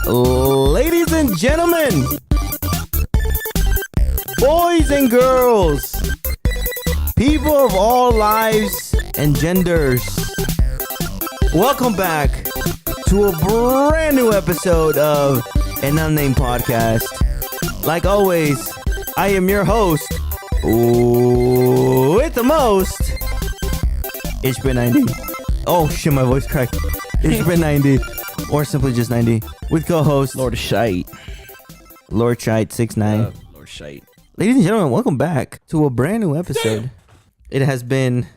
Ladies and gentlemen, boys and girls, people of all lives and genders, welcome back to a brand new episode of an Unnamed podcast. Like always, I am your host with the most. It's been 90. Oh shit, my voice cracked. It's been 90, or simply just 90, with co-host Lord Shite. Lord Shite 69. Lord Shite. Ladies and gentlemen, welcome back to a brand new episode. Damn. It has been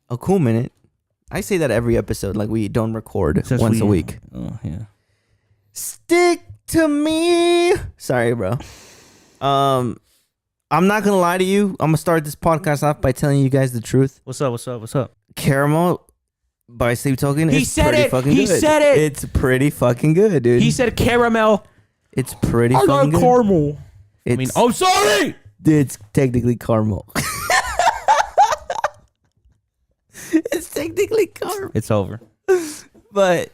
a cool minute. I say that every episode, like we don't record once a week. Oh yeah. Stick to me. Sorry, bro. I'm not gonna lie to you. I'm gonna start this podcast off by telling you guys the truth. What's up? Caramel by Sleep Token. He said it. He said it. It's pretty fucking good, dude. He said caramel. It's pretty fucking good. Caramel. It's, I'm sorry. It's technically caramel. It's technically caramel. It's over. But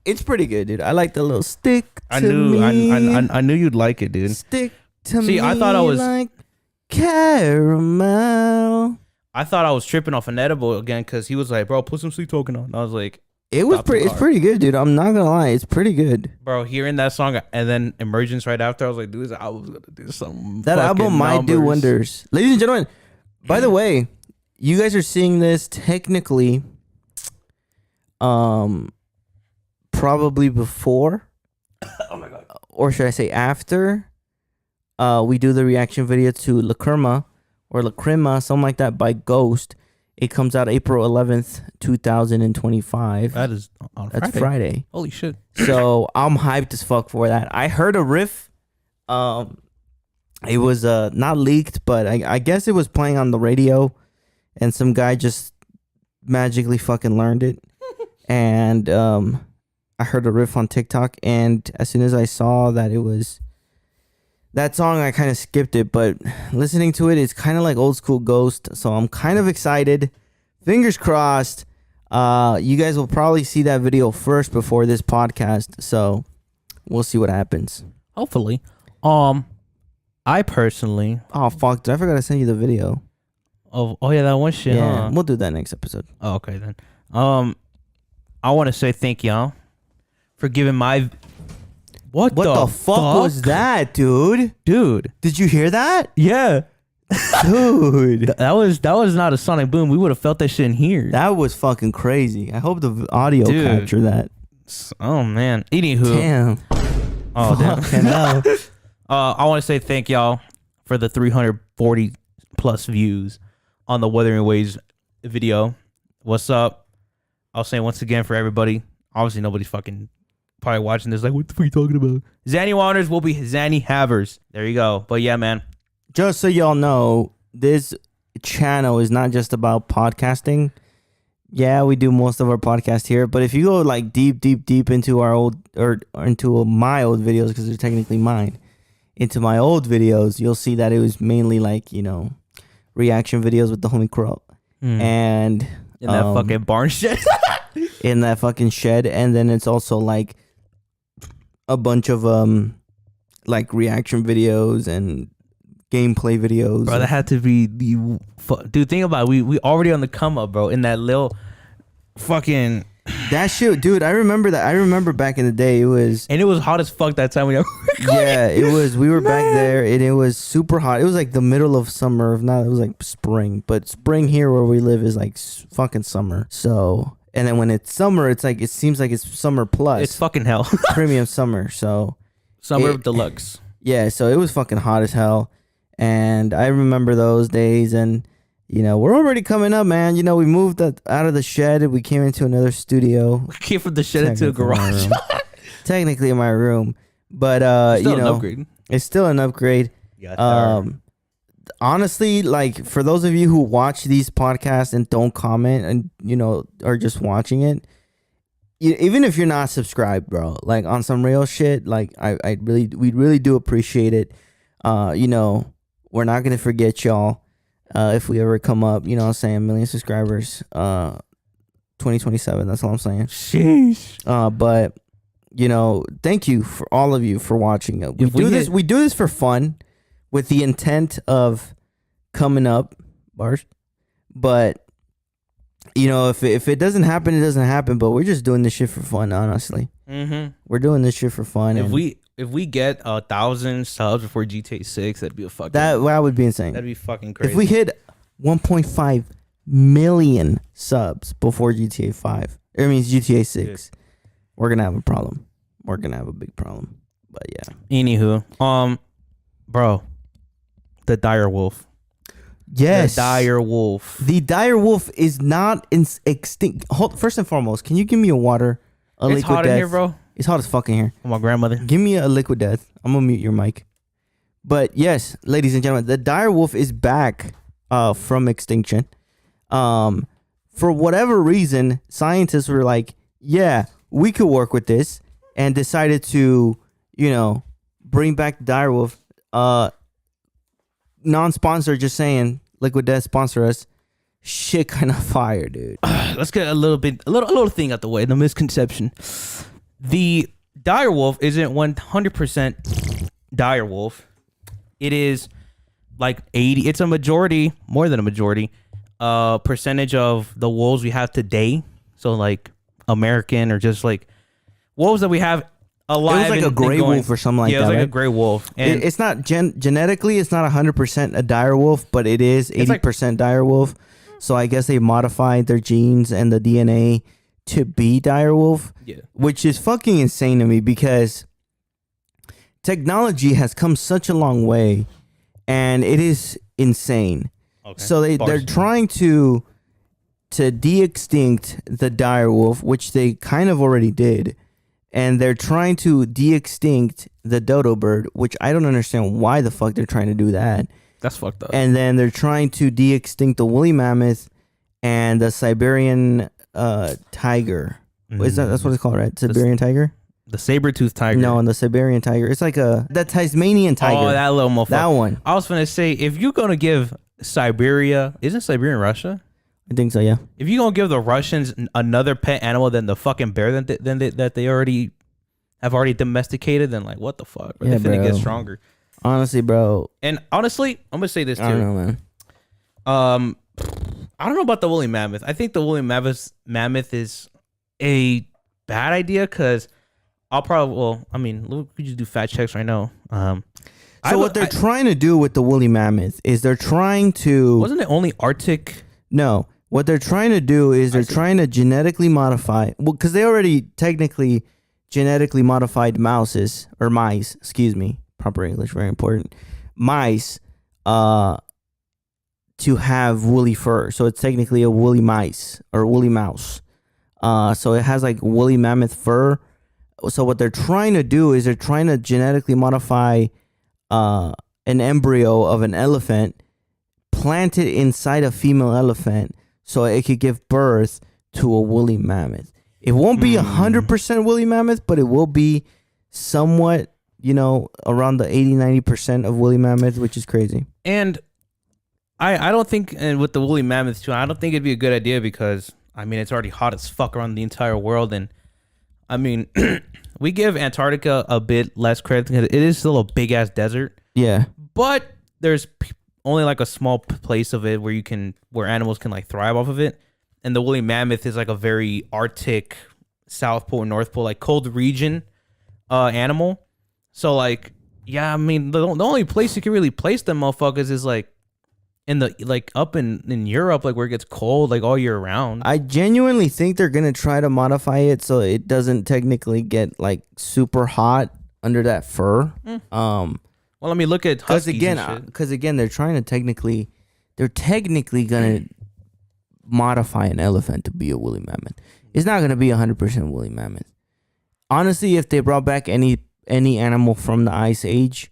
it's pretty good, dude. I like the little stick to I knew you'd like it, dude. Stick to me. See, I thought I was like caramel. I thought I was tripping off an edible again because he was like, "Bro, put some Sleep Token on." And I was like, It's pretty good, dude. I'm not gonna lie, it's pretty good. Bro, hearing that song and then Emergence right after, I was like, dude, this album's gonna do something. That album might do wonders. Ladies and gentlemen, by the way, you guys are seeing this technically probably before oh my god. Or should I say after we do the reaction video to Lacrima or Lacrima, something like that, by Ghost. It comes out April 11th, 2025. That is on Friday. That's Friday. Holy shit. So I'm hyped as fuck for that. I heard a riff. It was not leaked, but I guess it was playing on the radio, and some guy just magically fucking learned it. And I heard a riff on TikTok, and as soon as I saw that it was that song, I kind of skipped it, but listening to it, it's kind of like old school Ghost, so I'm kind of excited. Fingers crossed. You guys will probably see that video first before this podcast, so we'll see what happens. Hopefully. I personally... Oh, fuck. I forgot to send you the video. Oh yeah, that one shit, yeah, huh? We'll do that next episode. Oh, okay, then. I want to say thank y'all for giving my... What the fuck was that, dude? Dude. Did you hear that? Yeah. Dude. That was not a sonic boom. We would have felt that shit in here. That was fucking crazy. I hope the audio captured that. Oh, man. Anywho. Damn. Oh, damn. Hell. I want to say thank y'all for the 340 plus views on the Wuthering Waves video. What's up? I'll say once again for everybody. Obviously, nobody's fucking... probably watching this like, what the fuck are you talking about? Zanny Wanders will be Zanny Havers. There you go. But yeah, man. Just so y'all know, this channel is not just about podcasting. Yeah, we do most of our podcast here, but if you go like deep into our old or into my old videos, because they're technically mine, into my old videos, you'll see that it was mainly like, you know, reaction videos with the homie Crow. And in that fucking barn shed. In that fucking shed. And then it's also like a bunch of like reaction videos and gameplay videos. Bro, that had to be the dude. Think about it. We already on the come up, bro. In that little fucking that shit, dude. I remember that. I remember back in the day. It was hot as fuck that time we were recording. Yeah, it was. We were back there, and it was super hot. It was like the middle of summer. If not, it was like spring. But spring here where we live is like fucking summer. So. And then when it's summer, it's like, it seems like it's summer plus. It's fucking hell. Premium summer. So summer deluxe. Yeah. So it was fucking hot as hell. And I remember those days. And, you know, we're already coming up, man. You know, we moved out of the shed and we came into another studio. We came from the shed into a garage. Technically in my room. But, still you know, an upgrade. It's still an upgrade. Yeah, honestly, like for those of you who watch these podcasts and don't comment and, you know, are just watching it, even if you're not subscribed, bro, like on some real shit, like we really do appreciate it. You know, we're not going to forget y'all. If we ever come up, you know what I'm saying, 1 million subscribers, 2027, that's all I'm saying. Sheesh. But thank you for all of you for watching. We If we do this. hit- We do this for fun, with the intent of coming up bars. But if it doesn't happen, it doesn't happen. But we're just doing this shit for fun. Honestly, we're doing this shit for fun. If we get 1,000 subs before GTA 6, that'd be a fucking that would be insane. that'd be fucking crazy. If we hit 1.5 million subs before GTA 5, I mean GTA 6, we're gonna have a problem. We're gonna have a big problem. But yeah. Anywho, bro, the dire wolf. Yes. The dire wolf. The dire wolf is not extinct. First and foremost, can you give me a water? It's liquid hot death? in here, bro. It's hot as fuck in here. My grandmother. Give me a liquid death. I'm gonna mute your mic. But yes, ladies and gentlemen, the dire wolf is back from extinction. For whatever reason, scientists were like, yeah, we could work with this, and decided to, bring back the dire wolf. Non-sponsor, just saying, Liquid Death sponsor us. Shit kind of fire, dude. Let's get a little thing out the way. The misconception. The dire wolf isn't 100% dire wolf. It is like 80. It's a majority, more than a majority, percentage of the wolves we have today. So like American or just like wolves that we have alive. It was like a gray wolf or something like that. Yeah, it was like right? a gray wolf. And it's not genetically, it's not 100% a dire wolf, but it is 80% dire wolf. So I guess they modified their genes and the DNA to be dire wolf, which is fucking insane to me because technology has come such a long way, and it is insane. Okay. So they're trying to de-extinct the dire wolf, which they kind of already did. And they're trying to de-extinct the dodo bird, which I don't understand why the fuck they're trying to do that. That's fucked up. And then they're trying to de-extinct the woolly mammoth and the Siberian tiger. That's what it's called, right? Siberian tiger? The saber-toothed tiger. No, and the Siberian tiger. It's like the Tasmanian tiger. Oh, that little motherfucker. That one. I was going to say, if you're going to give Siberia... Isn't Siberia Russia? I think so, yeah. If you're going to give the Russians another pet animal than the fucking bear that they already have domesticated, then like, what the fuck? Yeah, they're finna get stronger. Honestly, bro. And honestly, I'm going to say this too. I don't know, man. I don't know about the woolly mammoth. I think the woolly mammoth is a bad idea because we could just do fact checks right now. So what they're trying to do with the woolly mammoth is they're trying to... Wasn't it only Arctic? No. What they're trying to do is they're trying to genetically modify... Well, because they already technically genetically modified mice, excuse me. Proper English, very important. Mice to have woolly fur. So it's technically a woolly mice or woolly mouse. So it has like woolly mammoth fur. So what they're trying to do is they're trying to genetically modify an embryo of an elephant, plant it inside a female elephant so it could give birth to a woolly mammoth. It won't be 100% woolly mammoth, but it will be somewhat, around the 80-90% of woolly mammoth, which is crazy. And I don't think, and with the woolly mammoth too, I don't think it'd be a good idea because, it's already hot as fuck around the entire world. And, we give Antarctica a bit less credit because it is still a big-ass desert. Yeah. But there's only like a small place of it where animals can like thrive off of it. And the woolly mammoth is like a very Arctic, South Pole, North Pole, like cold region animal. So like, yeah, the only place you can really place them motherfuckers is like in the up in Europe, like where it gets cold like all year round. I genuinely think they're gonna try to modify it so it doesn't technically get like super hot under that fur. Well, look at huskies because again, they're trying to they're technically gonna modify an elephant to be a woolly mammoth. It's not gonna be 100% woolly mammoth. Honestly, if they brought back any animal from the Ice Age,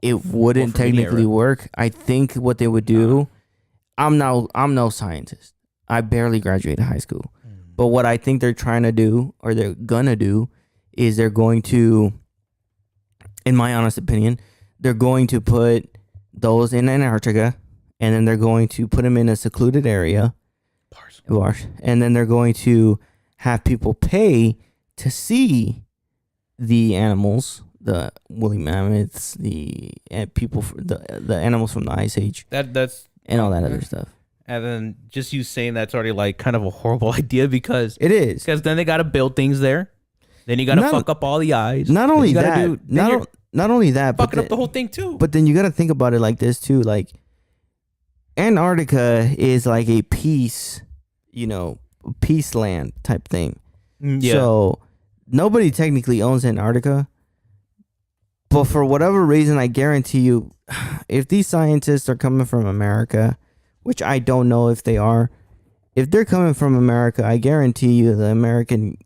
it wouldn't technically work. I think what they would do, I'm no scientist. I barely graduated high school. But what I think they're trying to do, or they're gonna do, is they're going to, in my honest opinion, they're going to put those in Antarctica, and then they're going to put them in a secluded area. Bars. And then they're going to have people pay to see the animals, the woolly mammoths, the the animals from the Ice Age, That's and all that other stuff. and then just you saying that's already like kind of a horrible idea because It is. then they got to build things there. Then you got to Not- fuck up all the eyes. Not Then only you gotta that, you're not only that, but fucking up the whole thing too. But then you got to think about it like this too. Like Antarctica is like a peace, peace land type thing. Yeah. So nobody technically owns Antarctica. But for whatever reason, I guarantee you, if these scientists are coming from America, which I don't know if they are, if they're coming from America, I guarantee you the American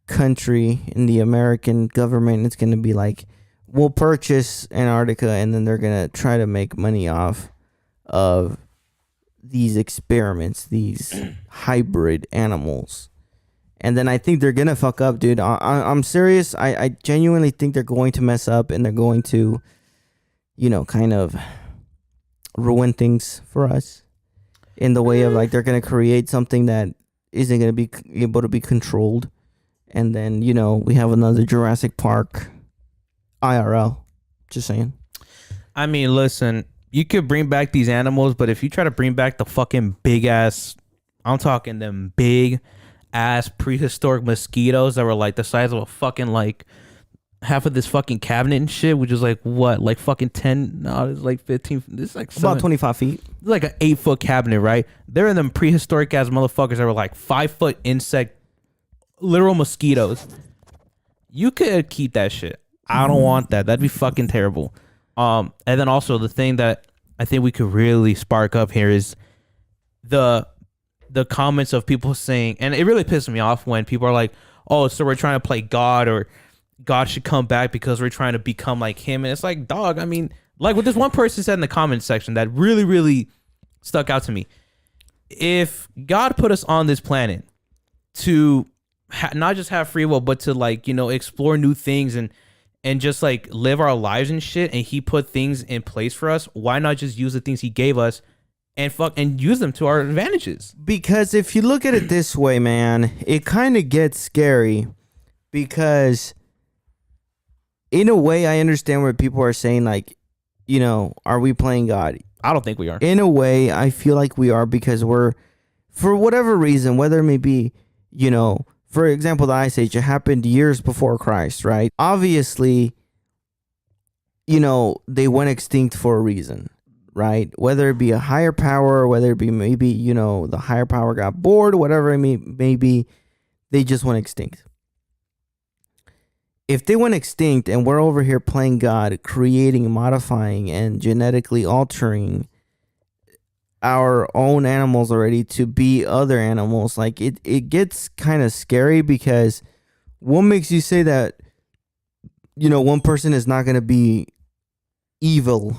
country and the American government is going to be like, we'll purchase Antarctica, and then they're going to try to make money off of these experiments, these hybrid animals. And then I think they're going to fuck up, dude. I'm serious. I genuinely think they're going to mess up, and they're going to, kind of ruin things for us in the way of like they're going to create something that isn't going to be able to be controlled. And then, we have another Jurassic Park IRL. Just saying. I mean, listen, you could bring back these animals, but if you try to bring back the fucking big ass, I'm talking them big ass prehistoric mosquitoes that were like the size of a fucking like half of this fucking cabinet and shit, which is like what, like fucking 10? No, it's like 15. This is like about 25 feet. It's like an 8-foot cabinet, right? They're in them prehistoric ass motherfuckers that were like 5-foot insect, literal mosquitoes. You could keep that shit. I don't want that. That'd be fucking terrible. And then also the thing that I think we could really spark up here is the comments of people saying, and it really pisses me off when people are like, oh, so we're trying to play God, or God should come back because we're trying to become like him. And it's like, dog, I mean, like what this one person said in the comment section that really, really stuck out to me. If God put us on this planet to not just have free will, but to like, explore new things and just like live our lives and shit, and he put things in place for us, why not just use the things he gave us and use them to our advantages? Because if you look at it this way, man, it kind of gets scary, because in a way I understand where people are saying like, are we playing God? I don't think we are. In a way, I feel like we are, because we're, for whatever reason, whether it may be, for example, the Ice Age, it happened years before Christ, right? Obviously, they went extinct for a reason, right? Whether it be a higher power, or whether it be maybe, the higher power got bored, whatever it may be, they just went extinct. If they went extinct and we're over here playing God, creating, modifying, and genetically altering our own animals already to be other animals, like it gets kind of scary, because what makes you say that, one person is not going to be evil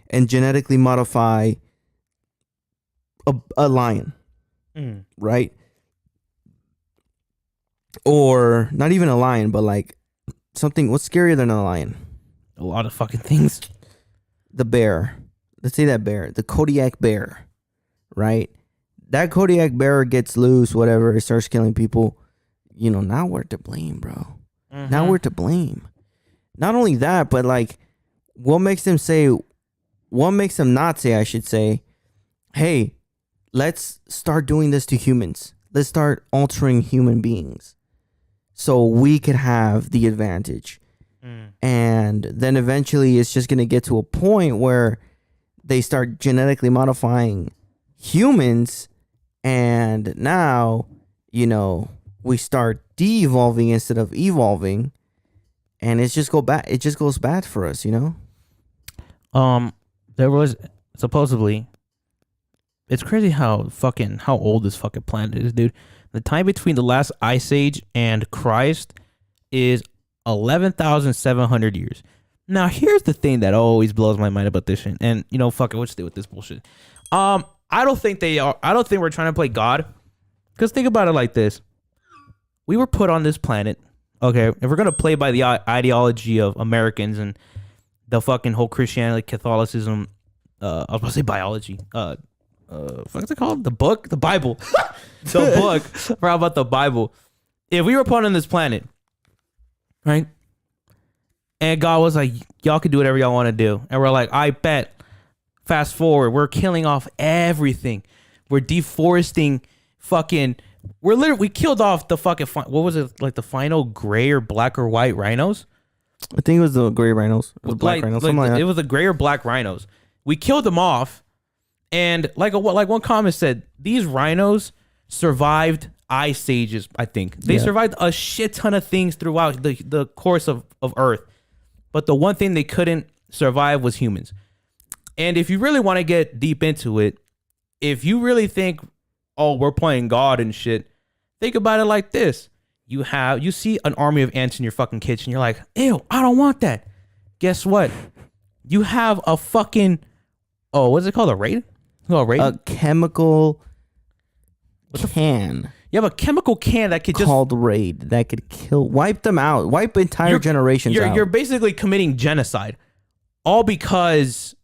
and genetically modify a lion, right? Or not even a lion, but like something, what's scarier than a lion? A lot of fucking things. The bear. Let's say that bear, the Kodiak bear, right? That Kodiak bear gets loose, whatever, it starts killing people. Now we're to blame, bro. Mm-hmm. Now we're to blame. Not only that, but like, what makes them not say, I should say, hey, let's start doing this to humans. Let's start altering human beings so we could have the advantage. And then eventually it's just going to get to a point where they start genetically modifying humans, and now, we start de-evolving instead of evolving, and it just goes bad for us, There was supposedly, it's crazy how old this fucking planet is, dude. The time between the last ice age and Christ is 11,700 years. Now, here's the thing that always blows my mind about this shit. And, fuck it, we'll stay with this bullshit. I don't think we're trying to play God. Because think about it like this. We were put on this planet. Okay, if we're going to play by the ideology of Americans and the fucking whole Christianity, Catholicism, I was about to say biology. What's it called? The book? The Bible. The book. How about the Bible? if we were put on this planet, right? And God was like, y'all can do whatever y'all want to do. And we're like, I bet. Fast forward, we're killing off everything. We're deforesting fucking. We killed off the fucking. What was it? Like the final gray or black or white rhinos? I think it was the gray rhinos. It was black rhinos. Something like that. It was the gray or black rhinos. We killed them off. And like one comment said, these rhinos survived ice ages, I think. They survived a shit ton of things throughout the course of Earth. But the one thing they couldn't survive was humans. And if you really want to get deep into it, if you really think, oh, we're playing God and shit, think about it like this. You see an army of ants in your fucking kitchen. You're like, ew, I don't want that. Guess what? You have a fucking, what's it called? A raid? A chemical can. You have a chemical can that could just called raid that could wipe them out, wipe entire generations out. You're basically committing genocide, all because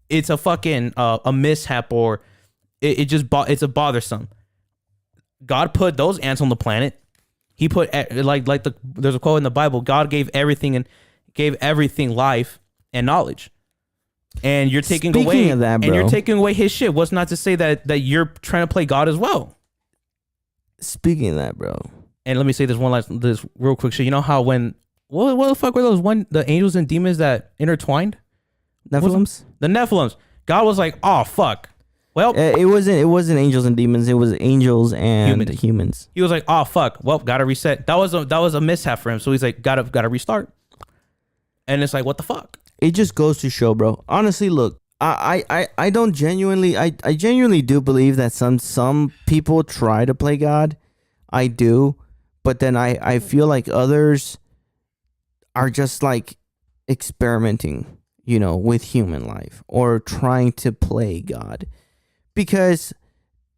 it's a fucking a mishap or it's a bothersome. God put those ants on the planet. He put there's a quote in the Bible. God gave everything life and knowledge. And you're taking Speaking of that, bro, and you're taking away his shit. What's not to say that you're trying to play God as well? Speaking of that, bro. And let me say this real quick shit. You know how what the fuck were those the angels and demons that intertwined? Nephilims? The Nephilims. God was like, oh fuck. Well, it wasn't angels and demons. It was angels and humans. He was like, oh fuck. Well, gotta reset. That was a mishap for him. So he's like, gotta restart. And it's like, what the fuck? It just goes to show, bro. Honestly, look, I genuinely do believe that some people try to play God. I do, but then I feel like others are just like experimenting, with human life or trying to play God. Because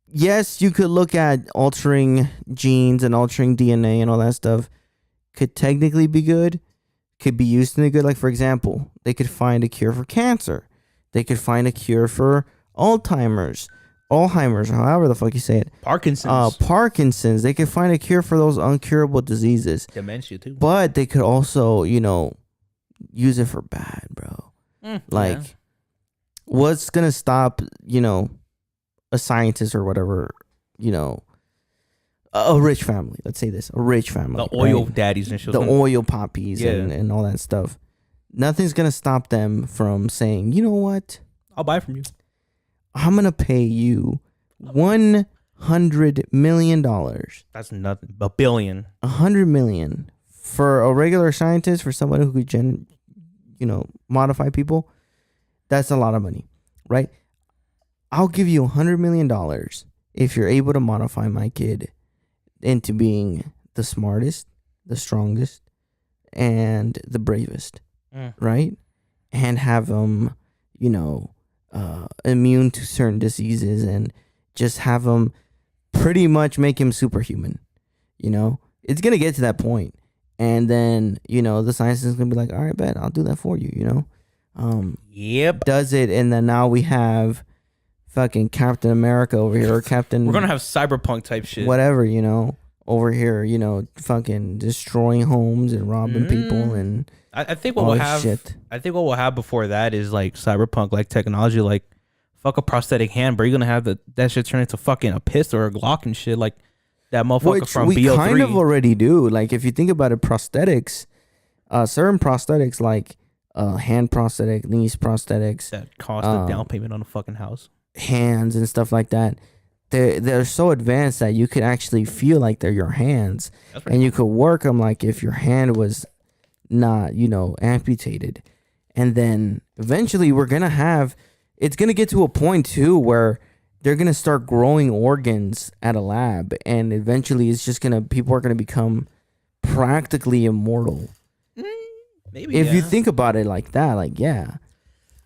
yes, you could look at altering genes and altering DNA and all that stuff could technically be good. Could be used in a good, like for example, they could find a cure for cancer. They could find a cure for Alzheimer's, however the fuck you say it. Parkinson's. They could find a cure for those uncurable diseases. Dementia too. But they could also, use it for bad, bro. What's gonna stop, a scientist or whatever, a rich family. Let's say this, a rich family. The oil daddies and shit. The oil poppies and all that stuff. Nothing's going to stop them from saying, you know what? I'll buy from you. I'm going to pay you $100 million. That's nothing. $1 billion. $100 million for a regular scientist, for someone who could, modify people. That's a lot of money, right? I'll give you $100 million if you're able to modify my kid into being the smartest, the strongest, and the bravest, right? And have them, immune to certain diseases, and just have them pretty much make him superhuman. It's gonna get to that point, and then the scientist is gonna be like, all right, bet I'll do that for you. Yep. Does it, and then now we have fucking Captain America over here, or Captain. We're gonna have cyberpunk type shit. Whatever, over here, fucking destroying homes and robbing people, and I think what we'll have. Shit. I think what we'll have before that is like cyberpunk, like technology, like fuck a prosthetic hand, but you're gonna have that shit turn into fucking a pistol or a Glock and shit, like that motherfucker from BO3. We kind of already do. Like if you think about it, prosthetics, certain prosthetics like hand prosthetic, knees prosthetics that cost a down payment on a fucking house. Hands and stuff like that. They're so advanced that you could actually feel like they're your hands, and you could work them like if your hand was not, amputated. And then eventually it's gonna get to a point too where they're gonna start growing organs at a lab, and eventually people are gonna become practically immortal. Maybe if you think about it like that, like yeah.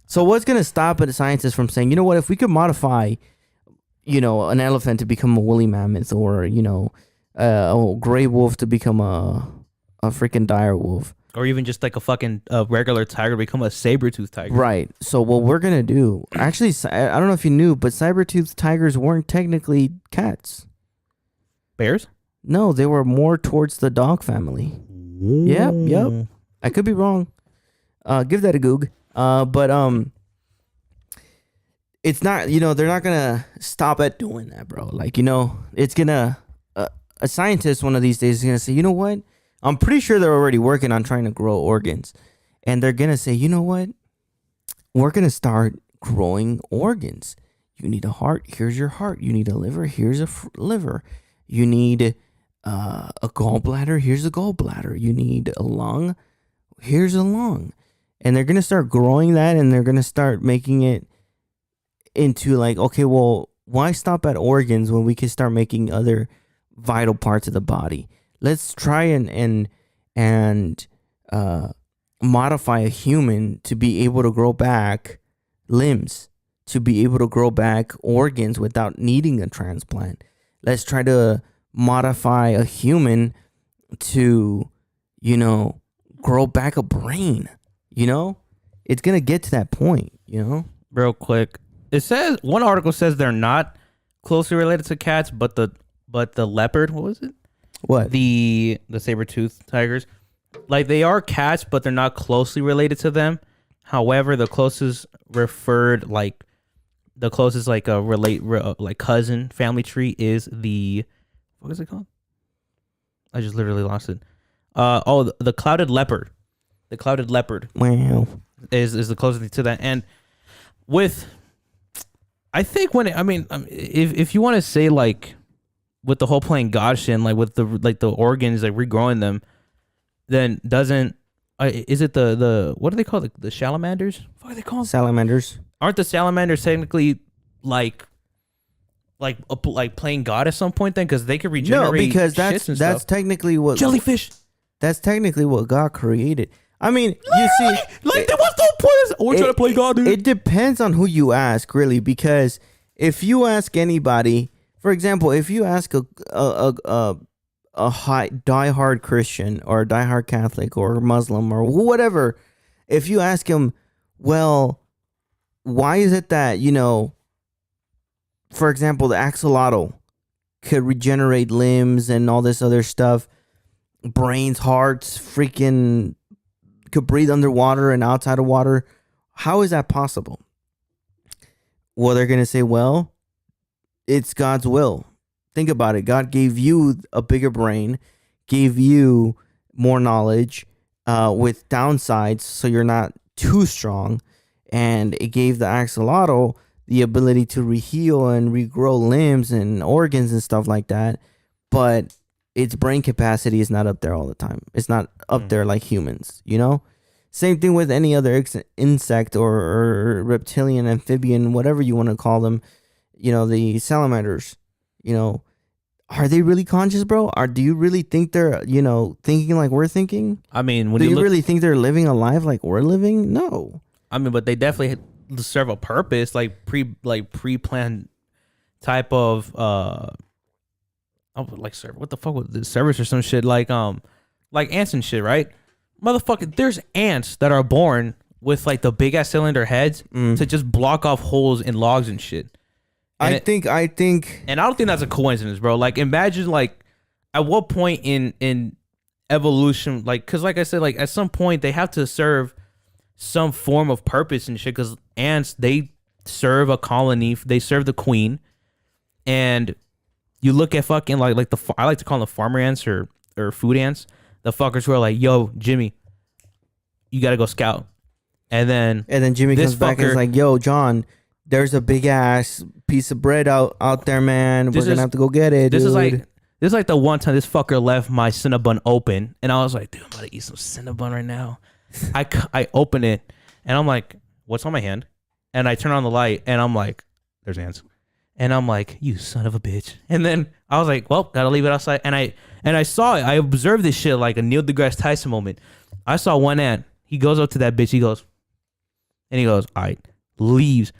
So what's gonna stop a scientist from saying, you know what, if we could modify, an elephant to become a woolly mammoth, or a gray wolf to become a freaking dire wolf, or even just like a fucking regular tiger to become a saber-toothed tiger. Right. So what we're gonna do? Actually, I don't know if you knew, but saber-toothed tigers weren't technically cats. Bears? No, they were more towards the dog family. Yep. I could be wrong. Give that a goog. But it's not, they're not gonna stop at doing that, bro. Like, it's gonna a scientist one of these days is gonna say, you know what? I'm pretty sure they're already working on trying to grow organs, and they're gonna say, you know what? We're gonna start growing organs. You need a heart. Here's your heart. You need a liver. Here's a liver. You need a gallbladder. Here's a gallbladder. You need a lung. Here's a lung. And they're gonna start growing that, and they're gonna start making it into like, okay, well, why stop at organs when we can start making other vital parts of the body? Let's try and modify a human to be able to grow back limbs, to be able to grow back organs without needing a transplant. Let's try to modify a human to, grow back a brain. It's gonna get to that point. Real quick, it says one article says they're not closely related to cats, but the leopard, what was it? What? The saber-toothed tigers, like they are cats, but they're not closely related to them. However, the closest like cousin family tree is the, what is it called? I just literally lost it. The clouded leopard. The clouded leopard. Wow. Is the closest to that. And I think if you want to say like with the whole playing God shit and like with the organs, like regrowing them, then doesn't is it the what are they called, the salamanders? What are they called? Salamanders. Aren't the salamanders technically like playing God at some point then, because they could regenerate? No, because shits and that's stuff. technically what Jellyfish. That's technically what God created. I mean, you see, like there was no point. We're trying to play God, dude. It depends on who you ask, really, because if you ask anybody, for example, if you ask a diehard Christian or a diehard Catholic or Muslim or whatever, if you ask him, well, why is it that, for example, the axolotl could regenerate limbs and all this other stuff, brains, hearts, freaking could breathe underwater and outside of water. How is that possible? Well, they're going to say, well, it's God's will. Think about it. God gave you a bigger brain, gave you more knowledge with downsides so you're not too strong. And it gave the axolotl the ability to reheal and regrow limbs and organs and stuff like that. But its brain capacity is not up there all the time. It's not up there like humans, Same thing with any other insect or reptilian, amphibian, whatever you want to call them. The salamanders, are they really conscious, bro? Do you really think they're, thinking like we're thinking? I mean, do you really think they're living a life like we're living? No. I mean, but they definitely serve a purpose, like pre-planned type of what the fuck was the service or some shit, like ants and shit, right? Motherfucker, there's ants that are born with like the big ass cylinder heads to just block off holes in logs and shit. And I think, and I don't think that's a coincidence, bro. Like, imagine like at what point in evolution, like, because like I said, like at some point they have to serve some form of purpose and shit. Because ants, they serve a colony, they serve the queen, and you look at fucking like I like to call them farmer ants or food ants. The fuckers who are like, yo, Jimmy, you gotta go scout. And then Jimmy comes back and is like, yo, John, there's a big ass piece of bread out there, man. We're gonna have to go get it. This is like the one time this fucker left my Cinnabon open, and I was like, dude, I'm about to eat some Cinnabon right now. I open it, and I'm like, what's on my hand? And I turn on the light, and I'm like, there's ants. And I'm like, you son of a bitch. And then I was like, well, gotta leave it outside. And I saw it. I observed this shit like a Neil deGrasse Tyson moment. I saw one ant. He goes up to that bitch. He goes, all right, leaves.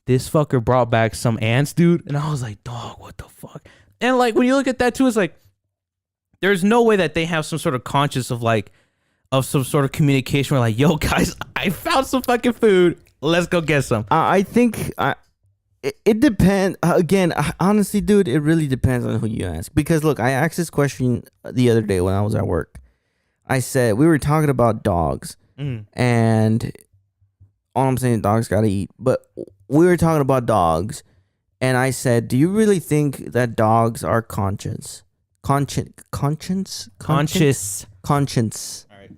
This fucker brought back some ants, dude. And I was like, dog, what the fuck? And like, when you look at that too, it's like, there's no way that they have some sort of conscience of some sort of communication where like, yo, guys, I found some fucking food. Let's go get some. I think It depends. Again, honestly, dude, it really depends on who you ask. Because look, I asked this question the other day when I was at work. I said we were talking about dogs, and all I'm saying, dogs gotta eat. But we were talking about dogs, and I said, "Do you really think that dogs are conscious? Conscience. All right.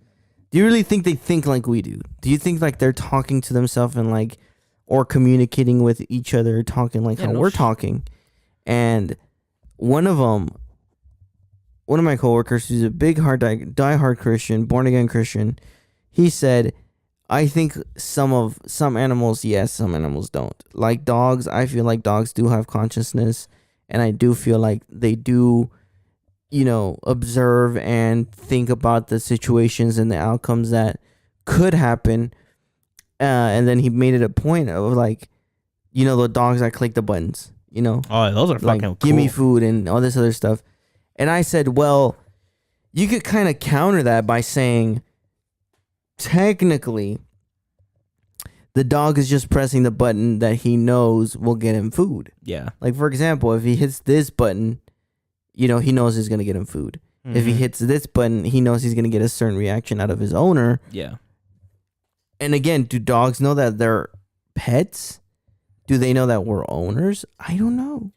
Do you really think they think like we do? Do you think like they're talking to themselves and like, or communicating with each other, talking like how we're talking?" And one of my coworkers, who's a big diehard Christian, born again Christian, he said, "I think some animals, yes, some animals don't. Like dogs, I feel like dogs do have consciousness, and I do feel like they do, observe and think about the situations and the outcomes that could happen." And then he made it a point of like, the dogs that click the buttons, Oh, those are like fucking give me cool. food and all this other stuff. And I said, well, you could kind of counter that by saying, technically, the dog is just pressing the button that he knows will get him food. Yeah. Like, for example, if he hits this button, he knows he's going to get him food. Mm-hmm. If he hits this button, he knows he's going to get a certain reaction out of his owner. Yeah. And again, do dogs know that they're pets? Do they know that we're owners? I don't know.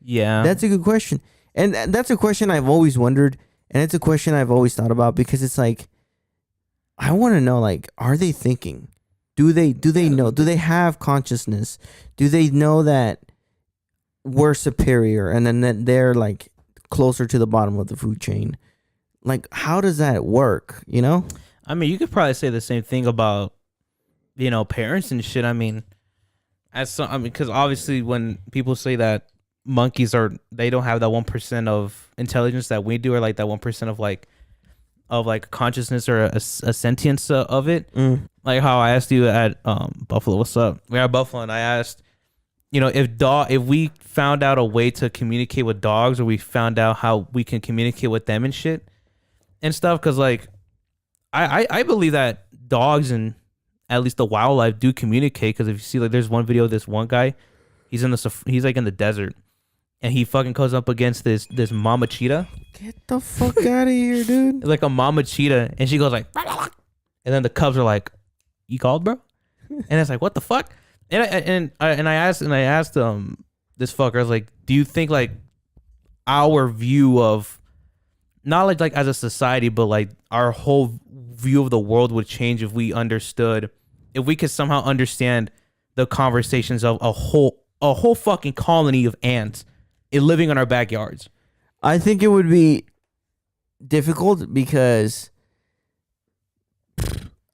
Yeah. That's a good question. And that's a question I've always wondered. And it's a question I've always thought about, because it's like, I want to know, like, are they thinking? Do they know? Do they have consciousness? Do they know that we're superior and then that they're like closer to the bottom of the food chain? Like, how does that work? I mean, you could probably say the same thing about, parents and shit. I mean, because obviously when people say that monkeys they don't have that 1% of intelligence that we do, or like that 1% of consciousness or a sentience of it. Like how I asked you at Buffalo, what's up? We're at Buffalo, and I asked, if we found out a way to communicate with dogs, or we found out how we can communicate with them and shit and stuff, because like I believe that dogs and at least the wildlife do communicate. Because if you see, like, there's one video of this one guy, he's like in the desert, and he fucking goes up against this mama cheetah. Get the fuck out of here, dude. It's like a mama cheetah, and she goes like, and then the cubs are like, "You called, bro?" And it's like, what the fuck? And I asked this fucker, I was like, do you think like our view of, not like as a society, but like our whole view of the world would change if we could somehow understand the conversations of a whole fucking colony of ants living in our backyards? I think it would be difficult, because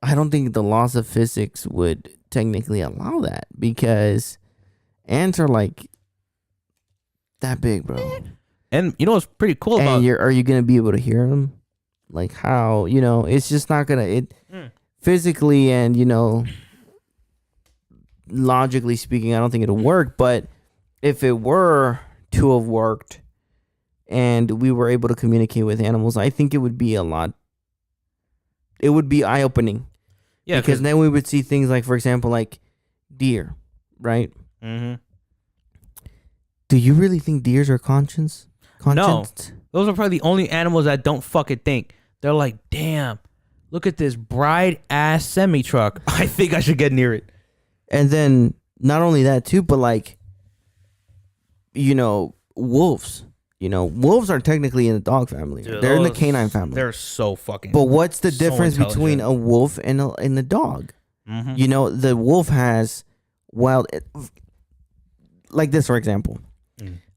I don't think the laws of physics would technically allow that, because ants are like that big, bro. And what's pretty cool about, and are you gonna be able to hear them? Like, how, it's just not gonna physically and logically speaking, I don't think it'll work. But if it were to have worked and we were able to communicate with animals, I think it would be eye opening. yeah, Because then we would see things like, for example, like deer, right? mm-hmm. Do you really think deers are conscious? No. Those are probably the only animals that don't fucking think. They're like, damn, look at this bright ass semi truck. I think I should get near it. And then not only that too, but like, wolves. Wolves are technically in the dog family. Dude, they're in the canine family. They're so fucking. But what's the so difference between intelligent. a wolf and a dog? Mm-hmm. The wolf has like this, for example.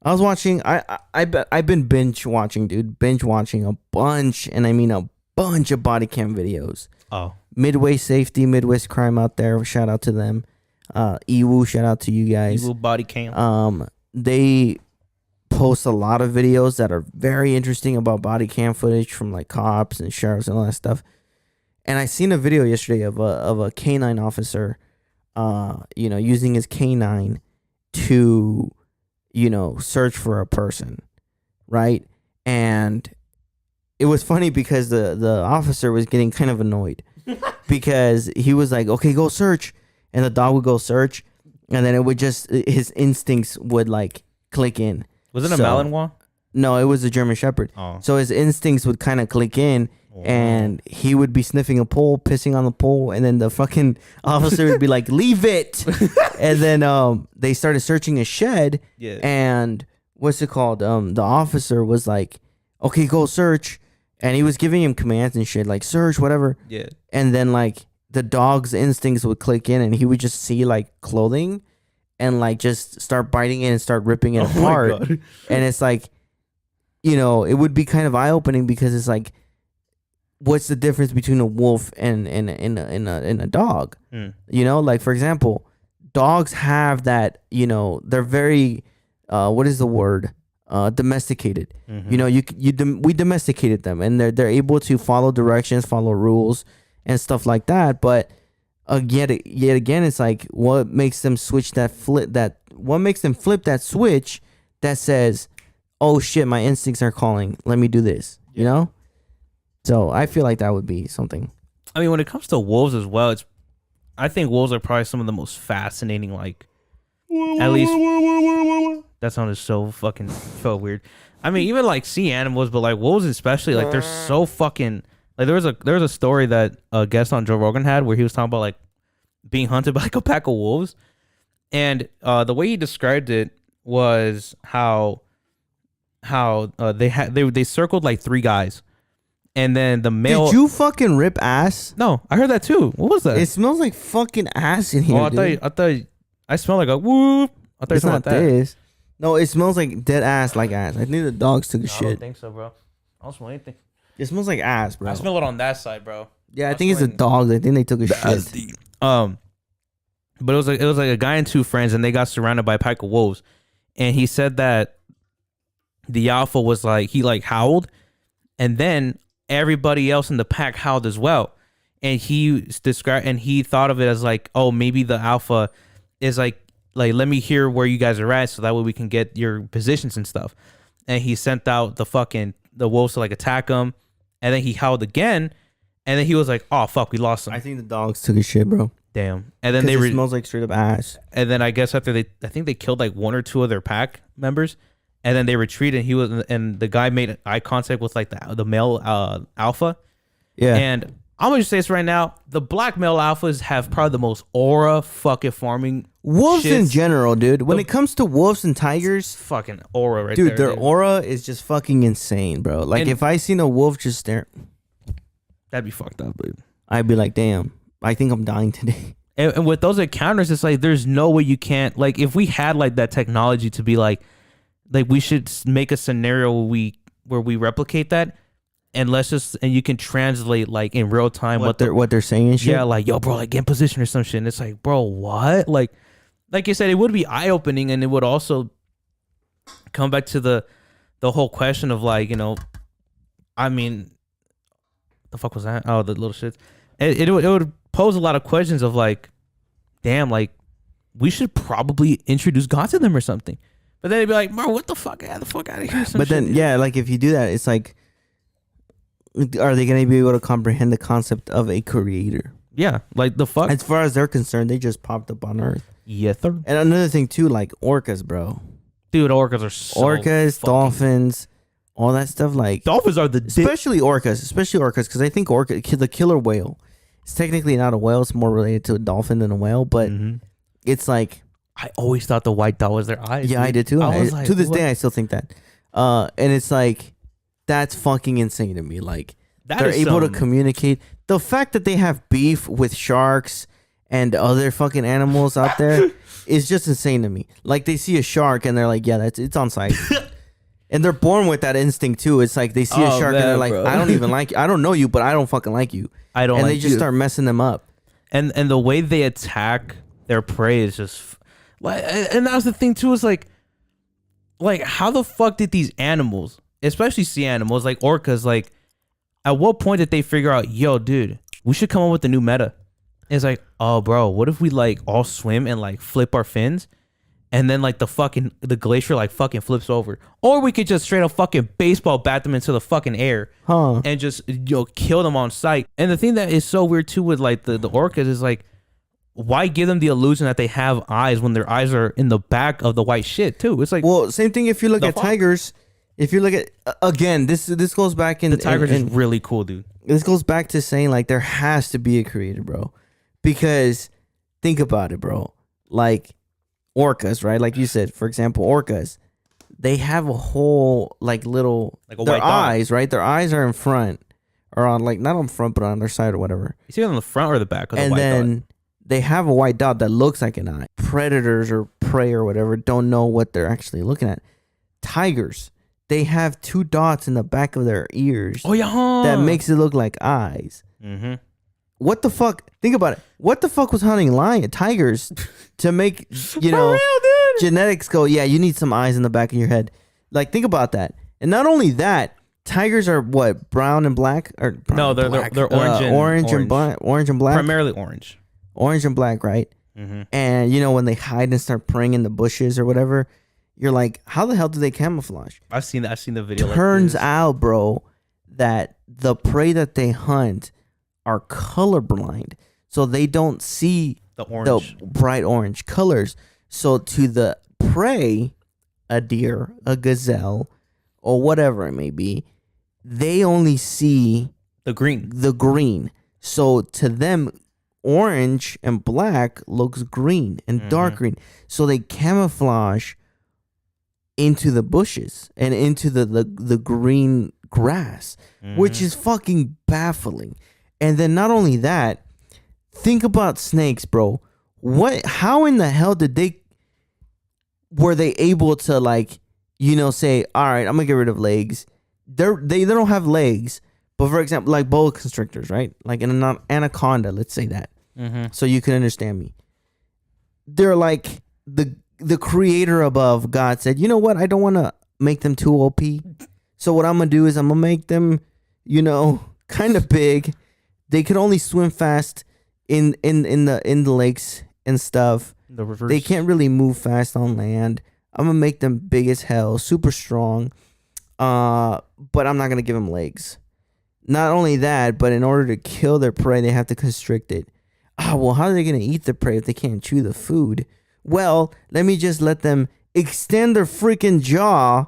I was watching. I've been binge watching a bunch, and I mean a bunch of body cam videos. Oh, Midway Safety, Midwest Crime out there. Shout out to them. Ewu, shout out to you guys. Ewu body cam. They post a lot of videos that are very interesting about body cam footage from like cops and sheriffs and all that stuff. And I seen a video yesterday of a canine officer, using his canine to, search for a person, right? And it was funny because the officer was getting kind of annoyed because he was like, okay, go search. And the dog would go search. and then it would just his instincts would like click in. Was it a Malinois? No, it was a German Shepherd. Oh. So his instincts would kind of click in, and he would be sniffing a pole, pissing on the pole, and then the fucking officer would be like, "Leave it!" And then they started searching his shed, and what's it called? The officer was like, "Okay, go search," and he was giving him commands and shit, like search, whatever. Yeah. And then like the dog's instincts would click in, and he would just see like clothing, and like just start biting it and start ripping it apart. And it's like, you know, it would be kind of eye opening because it's like, what's the difference between a wolf and a dog? You know, like for example, dogs have that, you know, they're very what is the word? Domesticated. You know, we domesticated them, and they're able to follow directions, follow rules, and stuff like that. But yet again, it's like, what makes them switch what makes them flip that switch that says, "Oh shit, my instincts are calling. Let me do this." You know. So I feel like that would be something. I mean, when it comes to wolves as well, I think wolves are probably some of the most fascinating, like, at least that sounded so fucking felt weird. I mean, even like sea animals, but like wolves especially, like they're so fucking like there was a story that a guest on Joe Rogan had where he was talking about like being hunted by like a pack of wolves, and the way he described it was how they circled like 3 guys. And then the male. Did you fucking rip ass? No, I heard that too. What was that? It smells like fucking ass in here. Oh, I thought I smelled like a whoop. I thought it's not that. This. No, it smells like dead ass, like ass. I think the dogs took a shit. I don't think so, bro. I don't smell anything. It smells like ass, bro. I smell it on that side, bro. Yeah, I think it's the dogs. I think they took a shit. But it was like a guy and 2 friends, and they got surrounded by a pack of wolves, and he said that the alpha was like he like howled, and then everybody else in the pack howled as well, and he thought of it as like, oh, maybe the alpha is like let me hear where you guys are at, so that way we can get your positions and stuff. And he sent out the wolves to like attack him, and then he howled again, and then he was like, oh fuck, we lost him. I think the dogs took a shit, bro. Damn. And then it smells like straight up ass. And then I guess after I think they killed like 1 or 2 of their pack members. And then they retreated. And the guy made eye contact with like the male alpha. Yeah. And I'm gonna just say this right now: the black male alphas have probably the most aura fucking farming. Wolves in general, dude. When it comes to wolves and tigers, fucking aura right dude, there. Their aura is just fucking insane, bro. Like if I seen a wolf just stare, that'd be fucked up, dude. I'd be like, damn, I think I'm dying today. And with those encounters, it's like there's no way you can't, like, if we had like that technology to be like we should make a scenario where we replicate that, and you can translate like in real time what they're saying and shit. Yeah, like, yo, bro, like get in position or some shit. And it's like, bro, what? Like you said, it would be eye opening, and it would also come back to the whole question of like, you know, I mean, the fuck was that? Oh, the little shit. It would pose a lot of questions of like, damn, like we should probably introduce God to them or something. But then they'd be like, bro, what the fuck? Get the fuck out of here. But then, yeah, like if you do that, it's like, are they going to be able to comprehend the concept of a creator? Yeah, like the fuck. As far as they're concerned, they just popped up on Earth. Yes, sir. And another thing too, like orcas, bro. Dude, orcas are so orcas, dolphins, all that stuff. Like dolphins are especially orcas, because I think the killer whale, it's technically not a whale. It's more related to a dolphin than a whale, but it's like. I always thought the white dot was their eyes. Yeah, dude. I did too. Like, to this day, I still think that. And it's like, that's fucking insane to me. Like, they're able to communicate. The fact that they have beef with sharks and other fucking animals out there is just insane to me. Like, they see a shark and they're like, yeah, it's on site. And they're born with that instinct too. It's like they see a shark and they're like, bro. I don't even like you. I don't know you, but I don't fucking like you. I don't. And they just start messing them up. And the way they attack their prey is just. Like, and that was the thing too, is like how the fuck did these animals, especially sea animals like orcas, like at what point did they figure out, yo, dude, we should come up with a new meta? And it's like, oh, bro, what if we like all swim and like flip our fins, and then like the glacier like fucking flips over, or we could just straight up fucking baseball bat them into the fucking air, and just kill them on sight. And the thing that is so weird too with like the orcas is like, why give them the illusion that they have eyes when their eyes are in the back of the white shit too? It's like, well, same thing if you look at tigers. If you look at again, this goes back in the tiger is really cool, dude. This goes back to saying like there has to be a creator, bro, because think about it, bro. Like orcas, right? Like you said, for example, orcas, they have a whole like little like a their white eyes, right? Their eyes are in front or on like not on front, but on their side or whatever. You see it on the front or the back of the and white then dot? they have a white dot that looks like an eye. Predators or prey or whatever don't know what they're actually looking at. Tigers, they have 2 dots in the back of their ears. Oh yeah, that makes it look like eyes. Mm-hmm. What the fuck? Think about it. What the fuck was hunting tigers to make, you know, real, dude. genetics go, yeah, you need some eyes in the back of your head. Like, think about that. And not only that, tigers are what, brown and black? Or brown No, and they're orange and orange and black. Primarily orange. Orange and black, right? Mm-hmm. And you know when they hide and start preying in the bushes or whatever, you're like, how the hell do they camouflage? I've seen the video. Turns like out, bro, that the prey that they hunt are colorblind, so they don't see the bright orange colors. So to the prey, a deer, a gazelle, or whatever it may be, they only see the green. The green. So to them, orange and black looks green and dark green. So they camouflage into the bushes and into the green grass, which is fucking baffling. And then not only that, think about snakes, bro. How in the hell were they able to, like, you know, say, all right, I'm gonna get rid of legs. They don't have legs, but for example, like boa constrictors, right? Like an anaconda, let's say that. So you can understand me. They're like the creator above, God said, you know what? I don't want to make them too OP. So what I'm gonna do is I'm gonna make them, you know, kind of big. They could only swim fast in the lakes and stuff. The rivers. They can't really move fast on land. I'm gonna make them big as hell, super strong. But I'm not gonna give them legs. Not only that, but in order to kill their prey, they have to constrict it. Well, how are they gonna eat the prey if they can't chew the food? Well, let me just let them extend their freaking jaw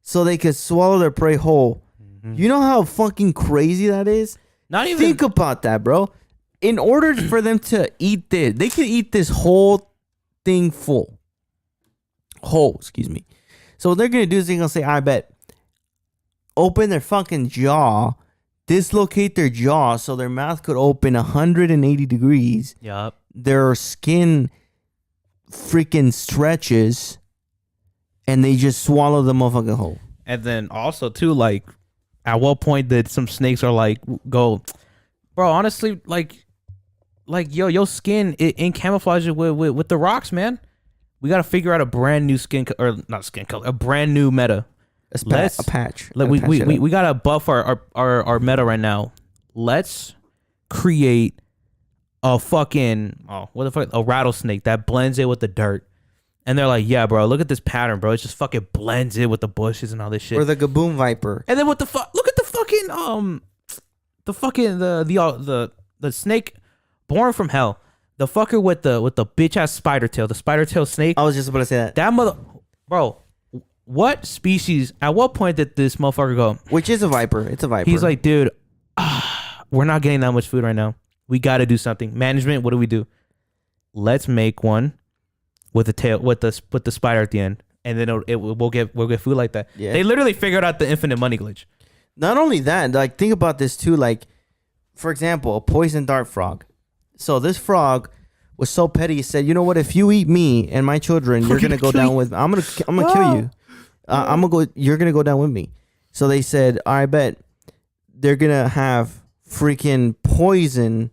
so they could swallow their prey whole. You know how fucking crazy that is? Not even think about that, bro. In order for them to eat this, they could eat this whole thing whole, excuse me. So what they're gonna do is they're gonna say, I bet, open their fucking jaw, dislocate their jaw so their mouth could open 180 degrees. Yup. Their skin freaking stretches, and they just swallow the motherfucking whole. And then also too, like, at what point did some snakes are like go, bro? Honestly, like yo, your skin it camouflages with the rocks, man. We gotta figure out a brand new skin or not skin color, a brand new meta. A patch. Like we gotta buff our meta right now. Let's create a fucking a rattlesnake that blends in with the dirt. And they're like, yeah, bro, look at this pattern, bro. It just fucking blends in with the bushes and all this shit. Or the gaboon viper. And then what the fuck? Look at the fucking the snake born from hell. The fucker with the bitch ass spider tail. The spider tail snake. I was just about to say that. That mother, bro. What species? At what point did this motherfucker go? Which is a viper. It's a viper. He's like, dude, we're not getting that much food right now. We got to do something. Management, what do? Let's make one with the tail, with the spider at the end, and then we'll get food like that. Yeah. They literally figured out the infinite money glitch. Not only that, like, think about this too. Like, for example, a poison dart frog. So this frog was so petty. He said, "You know what? If you eat me and my children, you're gonna go down with me. I'm gonna kill you. I'm gonna go. You're gonna go down with me." So they said, "I bet they're gonna have freaking poison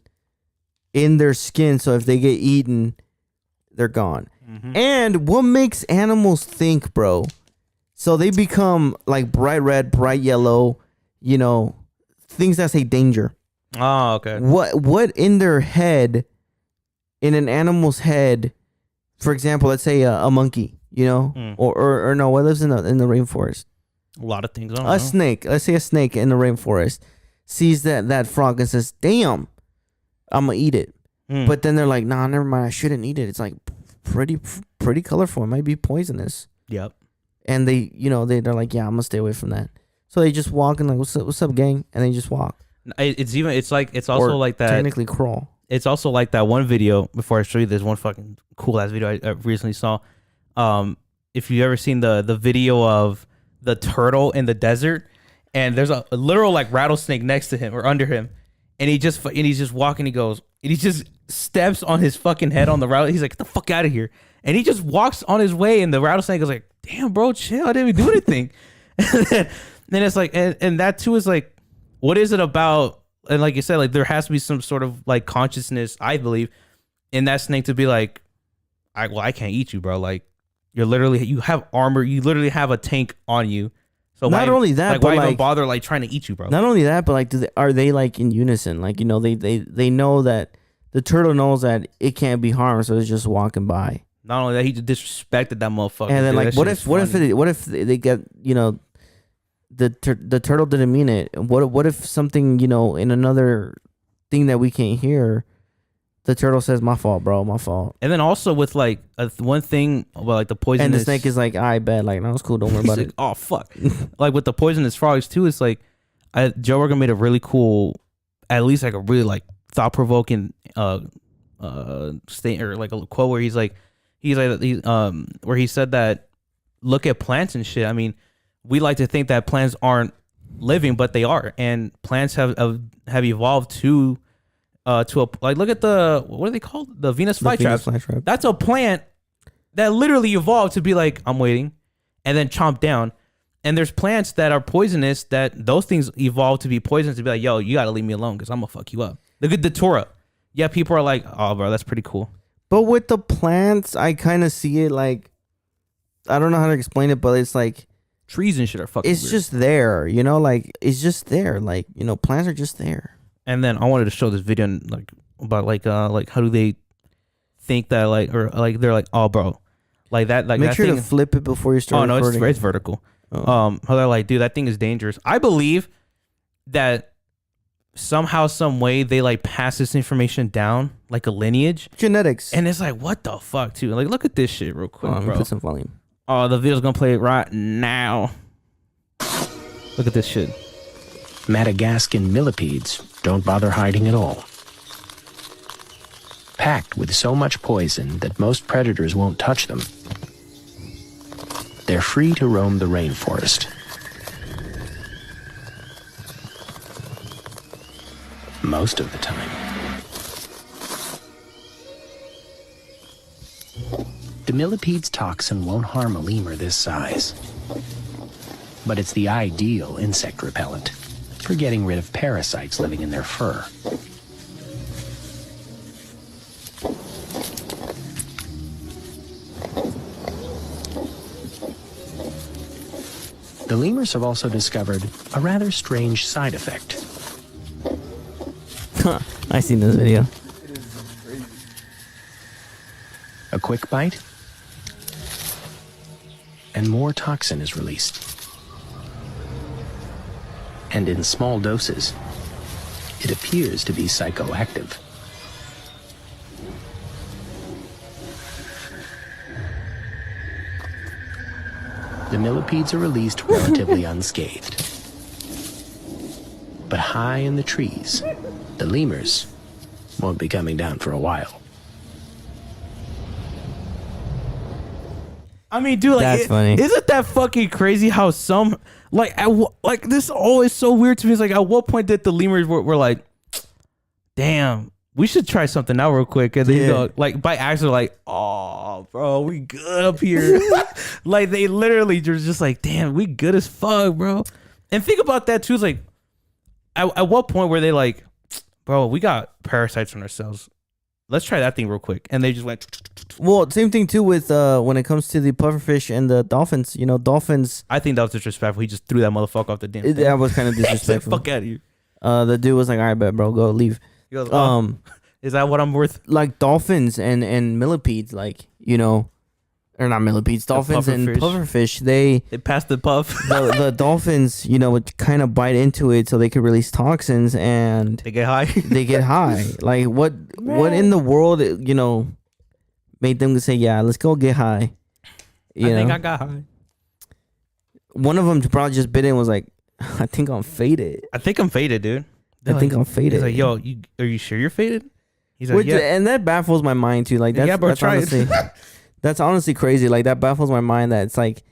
in their skin. So if they get eaten, they're gone." And what makes animals think, bro? So they become like bright red, bright yellow. You know, things that say danger. Oh, okay. What in their head, in an animal's head, for example, let's say a monkey, you know, or no, what lives in the rainforest? A lot of things. I don't know. Snake. Let's say a snake in the rainforest sees that frog and says, "Damn, I'm gonna eat it." But then they're like, nah, never mind. I shouldn't eat it. It's like pretty colorful. It might be poisonous. Yep. And they, they're like, yeah, I'm gonna stay away from that. So they just walk and like, what's up, gang? And they just walk. It's also like that. Technically crawl. It's also like that one video. Before I show you this one fucking cool ass video I recently saw. If you ever seen the video of the turtle in the desert, and there's a literal like rattlesnake next to him or under him, and he's just walking. He goes, and he just steps on his fucking head on the rattlesnake. He's like, get the fuck out of here, and he just walks on his way. And the rattlesnake is like, damn, bro, chill. I didn't even do anything. And then it's like, and that too is like, what is it about? And like you said, like there has to be some sort of like consciousness, I believe, in that snake to be like, I can't eat you, bro. Like you have armor, you literally have a tank on you. So not only that, like, but why even bother like trying to eat you, bro? Not only that, but like, are they like in unison? Like, they know that the turtle knows that it can't be harmed, so it's just walking by. Not only that, he just disrespected that motherfucker. And then like, what if they get, the turtle didn't mean it? What if something, in another thing that we can't hear, the turtle says, my fault, bro, my fault. And then also with like one thing about like the poisonous, and the snake is like, I bet, like, no, it's cool, don't worry about like, it. oh fuck. Like with the poisonous frogs too, it's like Joe Rogan made a really cool, at least like a really like thought provoking state or like a quote where he's where he said that look at plants and shit. I mean, we like to think that plants aren't living, but they are, and plants have evolved to a, like, look at what are they called? The Venus flytrap. That's a plant that literally evolved to be like, I'm waiting, and then chomp down. And there's plants that are poisonous that those things evolved to be poisonous to be like, yo, you gotta leave me alone because I'm gonna fuck you up. Look at the Torah. Yeah, people are like, oh, bro, that's pretty cool. But with the plants, I kind of see it like, I don't know how to explain it, but it's like trees and shit are fucking. It's weird. just there, like it's just there, like plants are just there. And then I wanted to show this video like about like how do they think that like or like they're like, oh bro, like that like make that sure thing, to flip it before you start. Oh no, recording. it's vertical. Oh. How they're like, dude, that thing is dangerous. I believe that somehow, some way, they like pass this information down like a lineage, genetics, and it's like, what the fuck, too? Like, look at this shit real quick, bro. Put some volume. Oh, the video's gonna play it right now. Look at this shit. Madagascan millipedes don't bother hiding at all. Packed with so much poison that most predators won't touch them, they're free to roam the rainforest. Most of the time. The millipede's toxin won't harm a lemur this size, but it's the ideal insect repellent for getting rid of parasites living in their fur. The lemurs have also discovered a rather strange side effect. I seen this video. A quick bite, and more toxin is released. And in small doses, it appears to be psychoactive. The millipedes are released relatively unscathed. But high in the trees, the lemurs won't be coming down for a while. I mean, dude, like, that's funny. Isn't that fucking crazy how some, like, this is always so weird to me. It's like, at what point did the lemurs were like, damn, we should try something out real quick. And then, you know, like, by accident, like, oh, bro, we good up here. Like, they literally just like, damn, we good as fuck, bro. And think about that, too. It's like, at what point were they like, bro, we got parasites on ourselves. Let's try that thing real quick. And they just went. Well, same thing too with when it comes to the pufferfish and the dolphins. You know, dolphins. I think that was disrespectful. He just threw that motherfucker off the damn thing. That was kind of disrespectful. Fuck out of here. The dude was like, all right, bet, bro, go leave. He goes, is that what I'm worth? Like dolphins and millipedes, like, you know, or not millipedes, dolphins and pufferfish. They passed the puff. the dolphins, would kind of bite into it so they could release toxins, and they get high. They get high. Like what in the world, made them say, yeah, let's go get high. I think I got high. One of them probably just bit in and was like, I think I'm faded. I think I'm faded, dude. I think I'm faded. He's like, yo, are you sure you're faded? He's like, yeah. And that baffles my mind too. Like that's, bro, that's try honestly, that's honestly crazy. Like that baffles my mind. That it's like,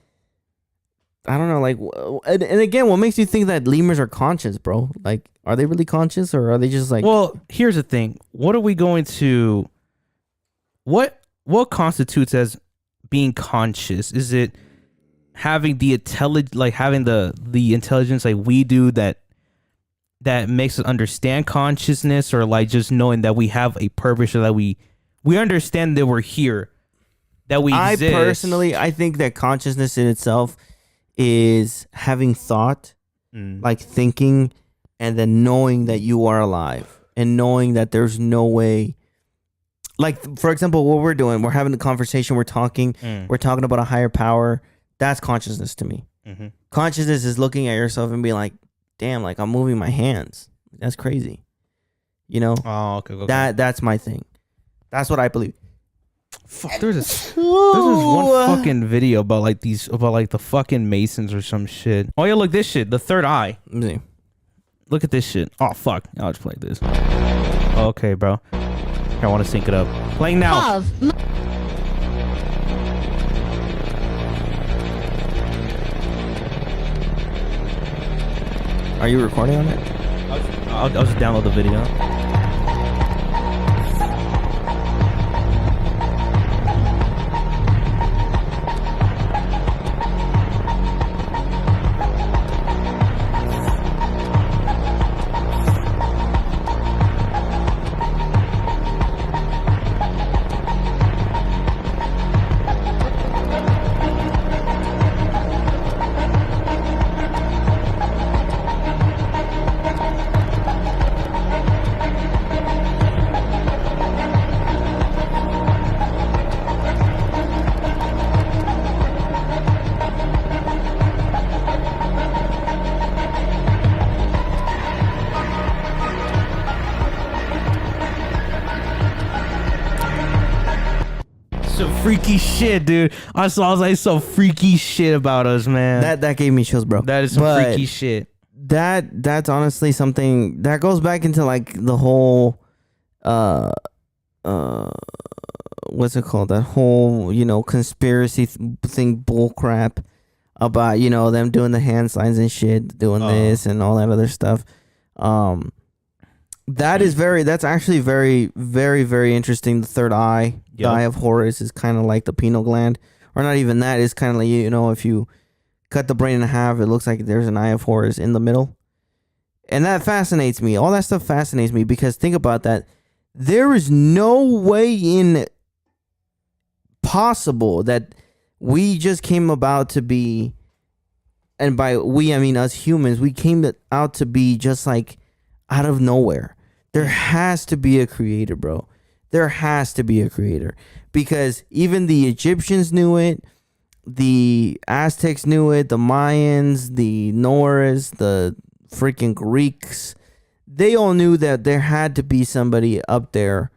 I don't know. Like, and again, what makes you think that lemurs are conscious, bro? Like, are they really conscious, or are they just like? Well, here's the thing. What are we going to? What constitutes as being conscious? Is it having the the intelligence like we do that makes us understand consciousness, or like just knowing that we have a purpose, or that we understand that we're here, that we exist? I think that consciousness in itself is having thought, like thinking, and then knowing that you are alive, and knowing that there's no way. Like, for example, what we're doing, we're having a conversation, we're talking about a higher power. That's consciousness to me. Mm-hmm. Consciousness is looking at yourself and being like, damn, like I'm moving my hands. That's crazy. Oh, okay. That's my thing. That's what I believe. Fuck, there's this one fucking video about the fucking Masons or some shit. Oh yeah, look, this shit, the third eye. Look at this shit. Oh fuck, I'll just play this. Okay, bro. Here, I want to sync it up. Playing now. Are you recording on it? I'll just download the video. Freaky shit, dude. I was like some freaky shit about us, man. That gave me chills, bro. That is some freaky shit. That's honestly something that goes back into like the whole what's it called? That whole, conspiracy thing bull crap about, them doing the hand signs and shit, doing this and all that other stuff. That's actually very, very, very interesting. The third eye, the eye of Horus, is kind of like the pineal gland, or not even that. It's kind of like, if you cut the brain in half, it looks like there's an eye of Horus in the middle. And that fascinates me. All that stuff fascinates me because think about that. There is no way in possible that we just came about to be, and by we, I mean us humans, we came out to be just like out of nowhere. There has to be a creator, bro. There has to be a creator, because even the Egyptians knew it, the Aztecs knew it, the Mayans, the Norse, the freaking Greeks. They all knew that there had to be somebody up there,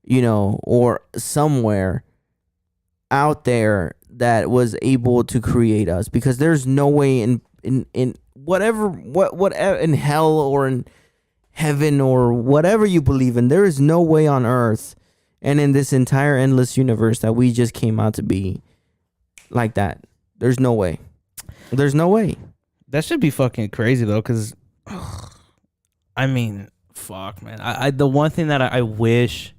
or somewhere out there that was able to create us, because there's no way in whatever in hell or in heaven or whatever you believe in, there is no way on earth and in this entire endless universe that we just came out to be like that. There's no way. There's no way. That should be fucking crazy though, because I mean, fuck, man. I the one thing that I wish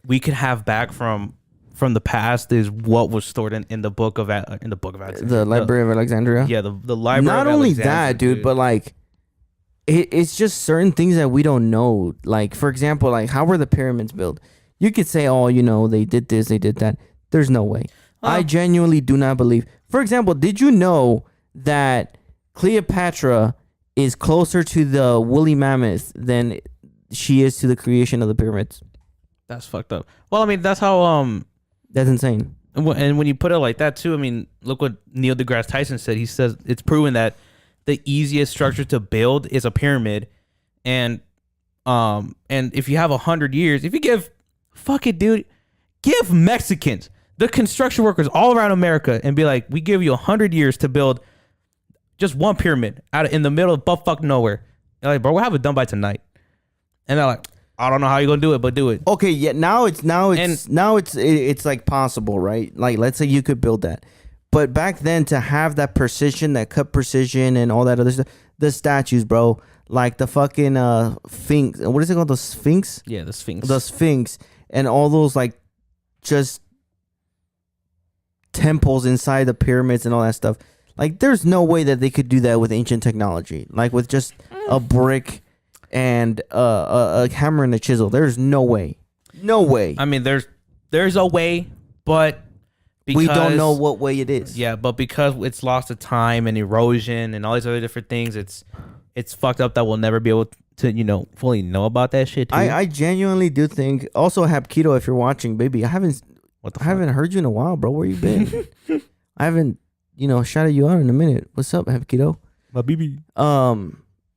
we could have back from the past is what was stored in the book of the Library of Alexandria. Yeah, the library. Not of only Alexandria, that, dude, but like it's just certain things that we don't know. Like, for example, like how were the pyramids built? You could say, oh, they did this, they did that. There's no way. I genuinely do not believe. For example, did you know that Cleopatra is closer to the woolly mammoth than she is to the creation of the pyramids? That's fucked up. Well, I mean, that's how That's insane. And when you put it like that too, I mean, look what Neil deGrasse Tyson said. He says it's proven that the easiest structure to build is a pyramid, and if you have 100 years, if you give, fuck it, dude, give Mexicans, the construction workers all around America, and be like, we give you 100 years to build just one pyramid in the middle of buttfuck nowhere. They're like, bro, we'll have it done by tonight. And they're like, I don't know how you're gonna do it, but do it. Okay, yeah, now it's like possible, right? Like, let's say you could build that, but back then, to have that precision, that cut precision, and all that other stuff, the statues, bro, like the fucking Sphinx. What is it called? The Sphinx? Yeah, the Sphinx. The Sphinx, and all those like just temples inside the pyramids and all that stuff. Like, there's no way that they could do that with ancient technology, like with just a brick and a hammer and a chisel. There's no way. I mean, there's a way, but because we don't know what way it is. Yeah, but because it's lost of time and erosion and all these other different things, it's fucked up that we'll never be able to fully know about that shit too. I genuinely do think. Also, Hapkido, if you're watching, baby, I haven't heard you in a while, bro. Where you been? I haven't shouted you out in a minute. What's up, Hapkido? My baby.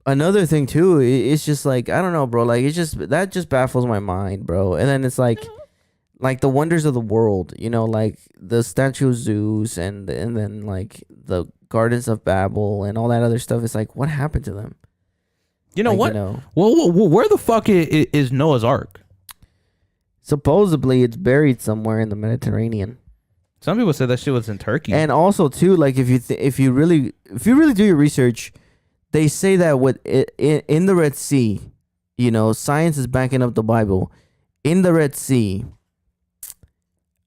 Another thing too, it's just like, I don't know, bro. Like, that just baffles my mind, bro. And then it's like the wonders of the world, like the statue of Zeus and then like the gardens of Babel and all that other stuff. It's like, what happened to them? You know what? Well, where the fuck is Noah's Ark? Supposedly, it's buried somewhere in the Mediterranean. Some people said that shit was in Turkey. And also too, like if you really do your research, they say that in the Red Sea, science is backing up the Bible. In the Red Sea,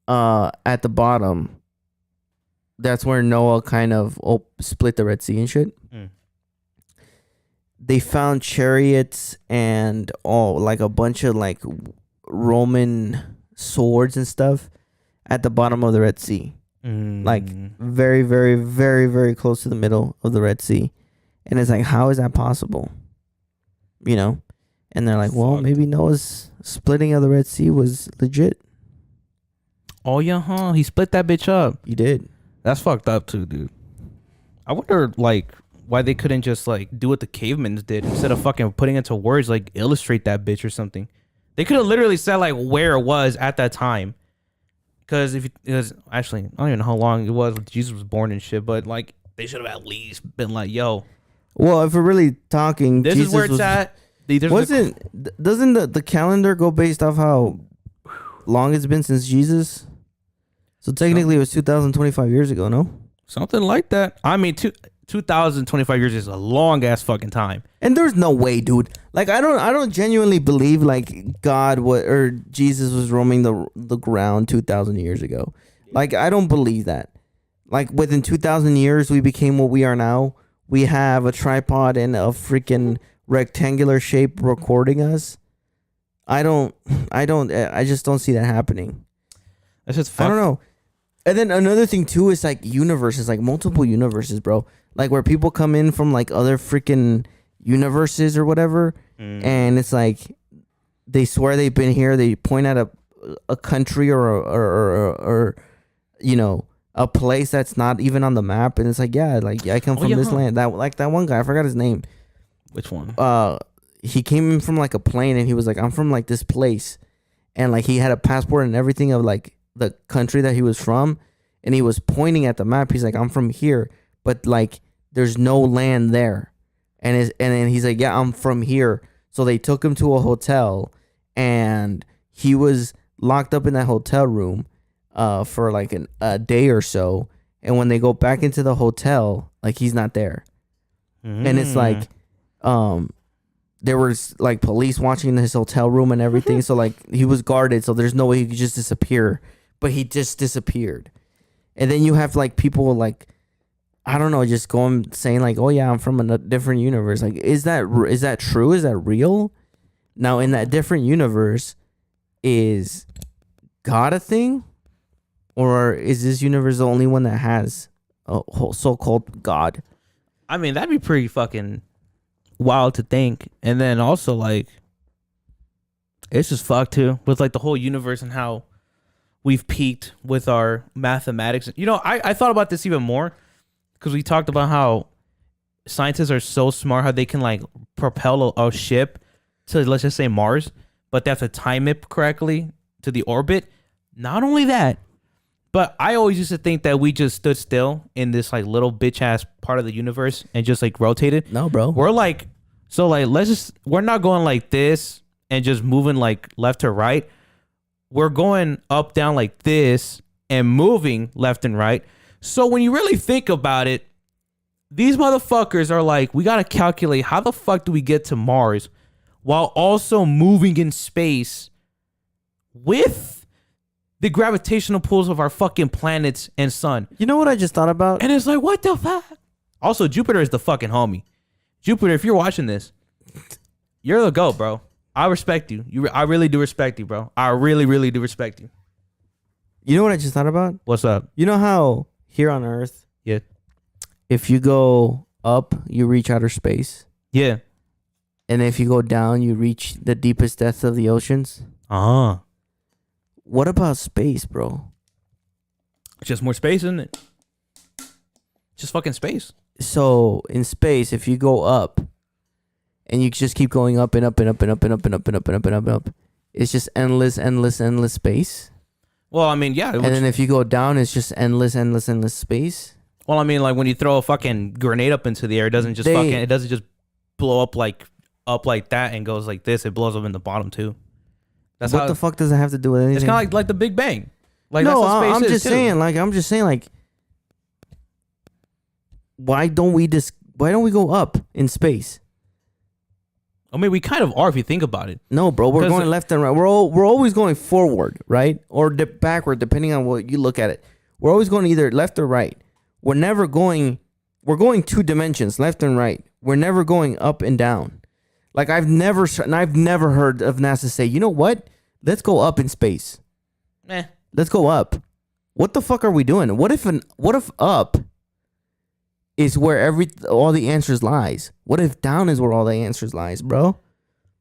at the bottom, that's where Noah kind of split the Red Sea and shit. They found chariots and like a bunch of like Roman swords and stuff at the bottom of the Red Sea. Like very, very, very, very close to the middle of the Red Sea. And it's like, how is that possible? And they're like, well, maybe Noah's splitting of the Red Sea was legit. Oh, yeah, huh? He split that bitch up. He did. That's fucked up, too, dude. I wonder, like, why they couldn't just, like, do what the cavemen did instead of fucking putting into words, like, illustrate that bitch or something. They could have literally said, like, where it was at that time. Because actually, I don't even know how long it was when Jesus was born and shit, but, like, they should have at least been like, yo. Well, if we're really talking, this Jesus is where it's at. Doesn't the calendar go based off how long it's been since Jesus? So technically, it was 2,025 years ago, no? Something like that. I mean, 2,025 years is a long ass fucking time. And there's no way, dude. Like, I don't genuinely believe like God or Jesus was roaming the ground 2,000 years ago. Like, I don't believe that. Like, within 2,000 years, we became what we are now. We have a tripod and a freaking rectangular shape recording us. I just don't see that happening. That's just fucked. I don't know. And then another thing too is like universes, like multiple universes, bro. Like where people come in from like other freaking universes or whatever, and it's like they swear they've been here. They point at a country or a place that's not even on the map, and it's like, yeah, like I come from this land. That one guy, I forgot his name. Which one? He came in from like a plane, and he was like, I'm from like this place, and like he had a passport and everything of like the country that he was from, and he was pointing at the map. He's like, I'm from here, but like there's no land there, and then he's like, yeah, I'm from here. So they took him to a hotel, and he was locked up in that hotel room for like a day or so, and when they go back into the hotel, like he's not there. And it's like there was like police watching his hotel room and everything. So like he was guarded, so there's no way he could just disappear, but he just disappeared. And then you have like people like, I don't know, just going saying like, oh yeah, I'm from a different universe. Like, is that true? Is that real? Now in that different universe, is God a thing? Or is this universe the only one that has a whole so-called God? I mean, that'd be pretty fucking wild to think. And then also, like, it's just fucked too with like the whole universe and how we've peaked with our mathematics. You know, I thought about this even more because we talked about how scientists are so smart, how they can like propel a ship to, let's just say, Mars, but they have to time it correctly to the orbit. Not only that, but I always used to think that we just stood still in this like little bitch ass part of the universe and just like rotated. No, bro. We're like, so like, we're not going like this and just moving like left to right. We're going up, down like this and moving left and right. So when you really think about it, these motherfuckers are like, we got to calculate how the fuck do we get to Mars while also moving in space with the gravitational pulls of our fucking planets and sun. You know what I just thought about? And it's like, what the fuck? Also, Jupiter is the fucking homie. Jupiter, if you're watching this, you're the GOAT, bro. I respect you. I really do respect you, bro. I really, really do respect you. You know what I just thought about? What's up? You know how here on Earth, Yeah. if you go up, you reach outer space. Yeah. And if you go down, you reach the deepest depths of the oceans. Uh-huh. What about space, bro? Just more space, isn't it? Just fucking space. So in space, if you go up and you just keep going up and up and up and up and up and up and up and up and up and up, it's just endless space. Well, I mean, yeah. And then if you go down, it's just endless space. Well, I mean, like when you throw a fucking grenade up into the air, it doesn't just blow up like that and goes like this. It blows up in the bottom too. That's what the fuck does it have to do with anything? It's kind of like the Big Bang. Like no, that's what space I'm is just too. saying, why don't we go up in space? I mean, we kind of are if you think about it. No, bro, we're going left and right. We're always going forward, right? Or backward, depending on what you look at it. We're always going either left or right. We're going two dimensions, left and right. We're never going up and down. Like I've never heard of NASA say, you know what? Let's go up in space. Let's go up. What the fuck are we doing? What if up is where all the answers lies? What if down is where all the answers lies, bro?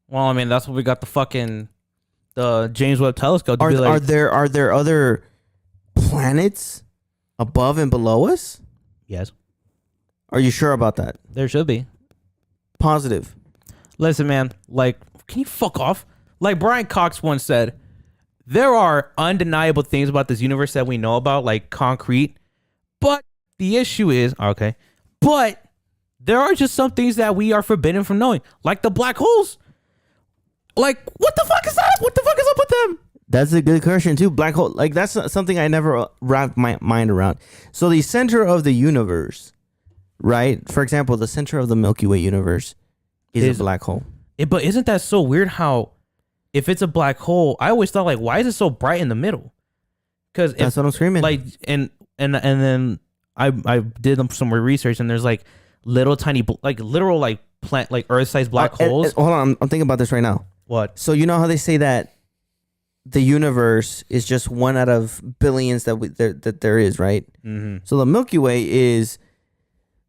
Well, I mean, that's what we got the James Webb Telescope to be like. Are there other planets above and below us? Yes. Are you sure about that? There should be. Positive. Listen, man, like, can you fuck off? Like Brian Cox once said, there are undeniable things about this universe that we know about, like concrete. But the issue is, but there are just some things that we are forbidden from knowing, like the black holes. Like, what the fuck is that? What the fuck is up with them? That's a good question too. Black hole, like that's something I never wrapped my mind around. So the center of the universe, right? For example, the center of the Milky Way universe is a black hole. But isn't that so weird how if it's a black hole, I always thought like, why is it so bright in the middle? Because that's what I'm screaming. Like, and then I did some more research, and there's like little tiny like literal like plant like Earth-sized black holes. Hold on, I'm thinking about this right now. What? So you know how they say that the universe is just one out of billions that there is, right? Mm-hmm. So the Milky Way is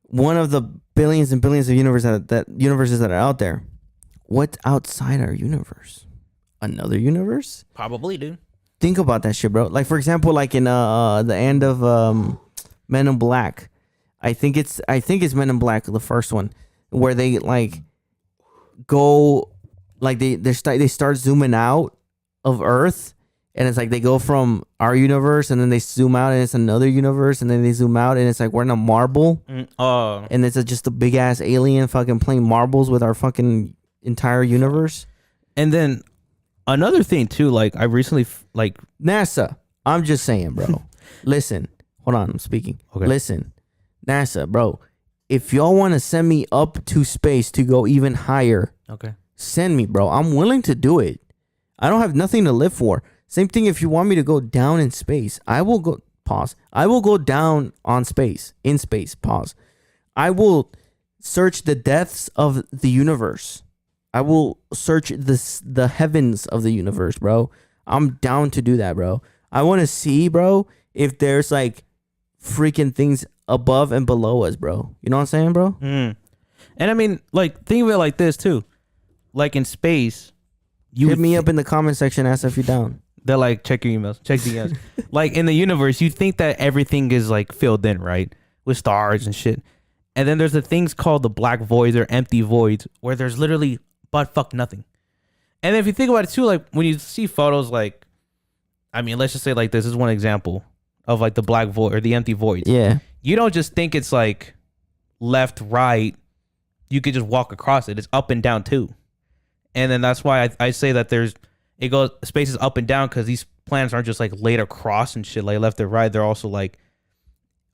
one of the billions and billions of universes that are out there. What's outside our universe? Another universe? Probably, dude. Think about that shit, bro. Like for example, like in the end of Men in Black, I think it's Men in Black, the first one, where they like go like they start zooming out of Earth, and it's like they go from our universe and then they zoom out and it's another universe, and then they zoom out and it's like we're in a marble, and it's just a big ass alien fucking playing marbles with our fucking entire universe. And then another thing too, like I recently like NASA. I'm just saying, bro. Listen, hold on, I'm speaking. Okay. Listen, NASA, bro. If y'all want to send me up to space to go even higher, send me, bro. I'm willing to do it. I don't have nothing to live for. Same thing if you want me to go down in space. I will go, pause. I will go down in space, pause. I will search the depths of the universe. I will search the heavens of the universe, bro. I'm down to do that, bro. I want to see, bro, if there's like freaking things above and below us, bro. You know what I'm saying, bro? And I mean, like, think of it like this too. Like in space, hit me up in the comment section, ask if you're down. They're like, check your emails, check DMs. Like in the universe, you think that everything is like filled in, right? With stars and shit. And then there's the things called the black voids or empty voids where there's literally but fuck nothing. And then if you think about it too, like when you see photos, like, I mean, let's just say like this is one example of like the black void or the empty voids. Yeah. You don't just think it's like left, right. You could just walk across it. It's up and down too. And then that's why I say that space is up and down because these planets aren't just like laid across and shit, like left or right. They're also like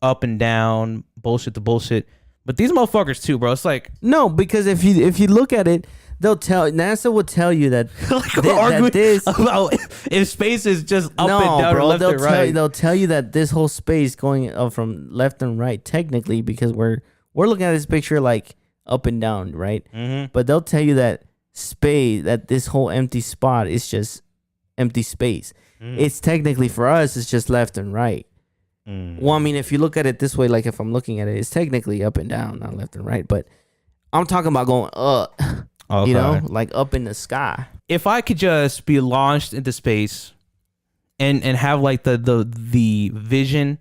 up and down, bullshit to bullshit. But these motherfuckers too, bro. It's like No, because if you look at it, NASA will tell you that like we're arguing about if space is just up and down or left and right. They'll tell you that this whole space going up from left and right, technically, because we're looking at this picture like up and down, right? Mm-hmm. But they'll tell you that this whole empty spot is just empty space. It's technically for us, it's just left and right. Well, I mean, if you look at it this way, like if I'm looking at it, it's technically up and down, not left and right. But I'm talking about going up, Okay. you know, like up in the sky. If I could just be launched into space and have like the vision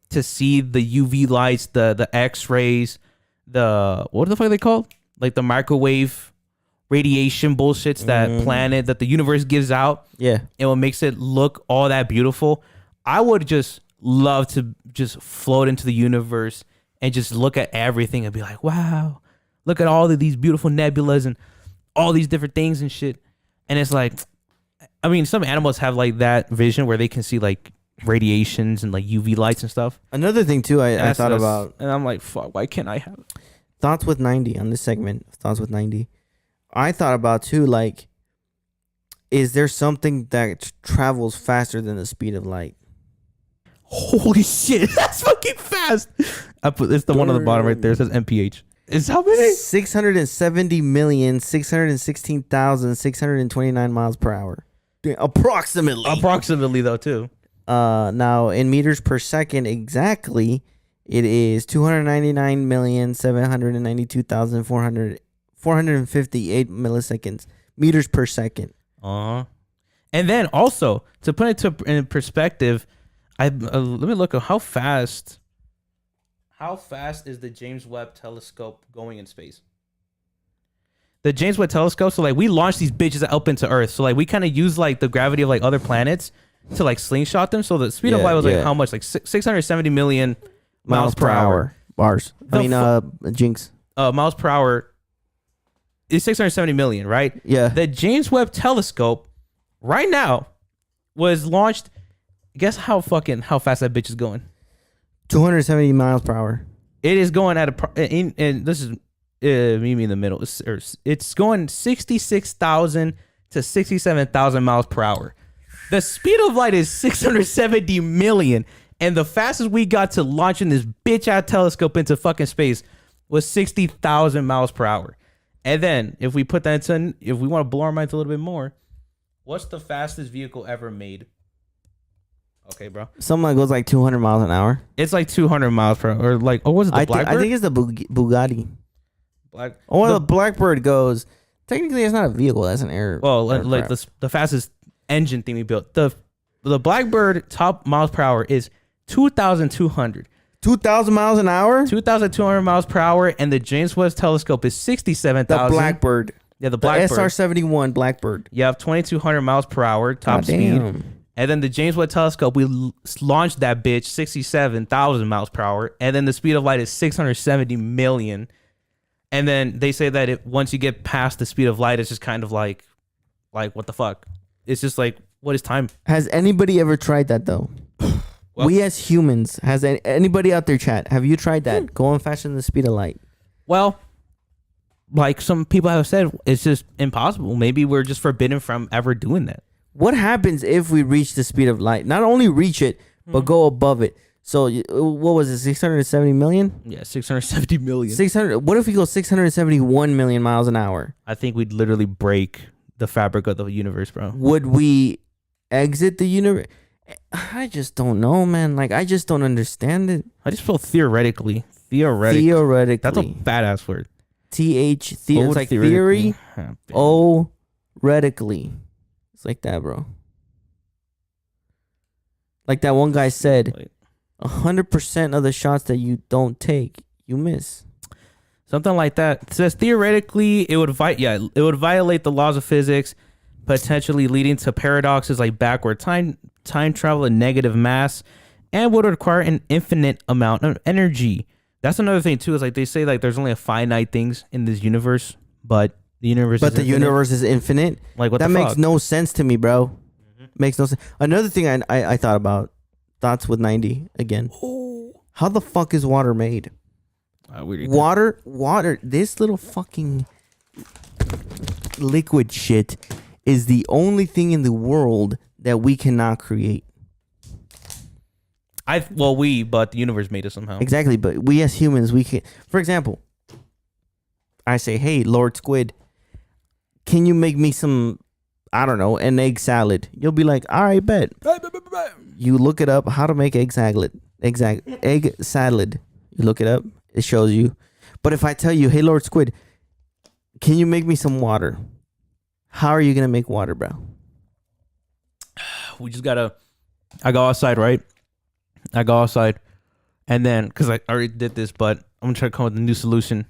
to see the UV lights, the X-rays, what the fuck are they called? Like the microwave radiation bullshits that the universe gives out. Yeah. And what makes it look all that beautiful. I would just love to just float into the universe and just look at everything and be like, wow, look at all of these beautiful nebulas and all these different things and shit. And it's like, I mean, some animals have like that vision where they can see like radiations and like UV lights and stuff. Another thing too, I thought about, and I'm like, fuck, why can't I have it? Thoughts with 90 on this segment. Thoughts with 90. I thought about too, like, is there something that travels faster than the speed of light? Holy shit, that's fucking fast. It's the one on the bottom right there. It says MPH. It's how many? 670,616,629 miles per hour. Approximately though too. Now in meters per second exactly, it is 299,792,458 milliseconds. Meters per second. And then also to put it in perspective, let me look at how fast is the James Webb Telescope going in space? The James Webb Telescope, so like we launched these bitches up into Earth. So like we kind of use like the gravity of like other planets to like slingshot them. So the speed of light was like how much? Like 670 million miles per hour. Bars. Jinx. Miles per hour is 670 million, right? Yeah. The James Webb Telescope right now was launched. Guess how fast that bitch is going? 270 miles per hour. It is going at and this is me in the middle. It's going 66,000 to 67,000 miles per hour. The speed of light is 670 million, and the fastest we got to launching this bitch out telescope into fucking space was 60,000 miles per hour. And then if we put that into, if we want to blow our minds a little bit more, what's the fastest vehicle ever made? Okay, bro. Something that goes like 200 miles an hour. It's like 200 miles per hour. Or like, what was it? The Blackbird? I think it's the Bugatti. The Blackbird goes. Technically, it's not a vehicle. That's an air. Well, like the fastest engine thing we built. The Blackbird top miles per hour is 2,200. 2,000 miles an hour. 2,200 miles per hour, and the James Webb Telescope is 67,000. The Blackbird. Yeah, the Blackbird. SR-71 Blackbird. You have 2,200 miles per hour top speed. And then the James Webb Telescope, we launched that bitch 67,000 miles per hour. And then the speed of light is 670 million. And then they say that once you get past the speed of light, it's just kind of like what the fuck? It's just like, what is time? Has anybody ever tried that though? Well, we as humans, has anybody out there, chat, have you tried that? Going faster than the speed of light? Well, like some people have said, it's just impossible. Maybe we're just forbidden from ever doing that. What happens if we reach the speed of light? Not only reach it, but go above it. So what was it? 670 million? Yeah, 670 million. 600. What if we go 671 million miles an hour? I think we'd literally break the fabric of the universe, bro. Would we exit the universe? I just don't know, man. Like, I just don't understand it. I just feel theoretically. Theoretically. That's a badass word. It's like theory. O-retically. It's like that, bro. Like that one guy said, 100% of the shots that you don't take, you miss. Something like that. It says theoretically it would violate the laws of physics, potentially leading to paradoxes like backward time travel and negative mass, and would require an infinite amount of energy. That's another thing too, is like they say like there's only a finite things in this universe, but the universe is infinite. Like what that the makes fuck? no sense to me, bro. Makes no sense. Another thing I thought about, thoughts with 90 again. How the fuck is water made? Water, this little fucking liquid shit is the only thing in the world that we cannot create. But the universe made it somehow. Exactly, but we as humans, we can. For example, I say, hey, Lord Squid, can you make me some, I don't know, an egg salad? You'll be like, all right, bet. You look it up, how to make egg salad. Egg salad. You look it up, it shows you. But if I tell you, hey, Lord Squid, can you make me some water? How are you going to make water, bro? We just gotta, I go outside, right? And then, because I already did this, but I'm going to try to come up with a new solution.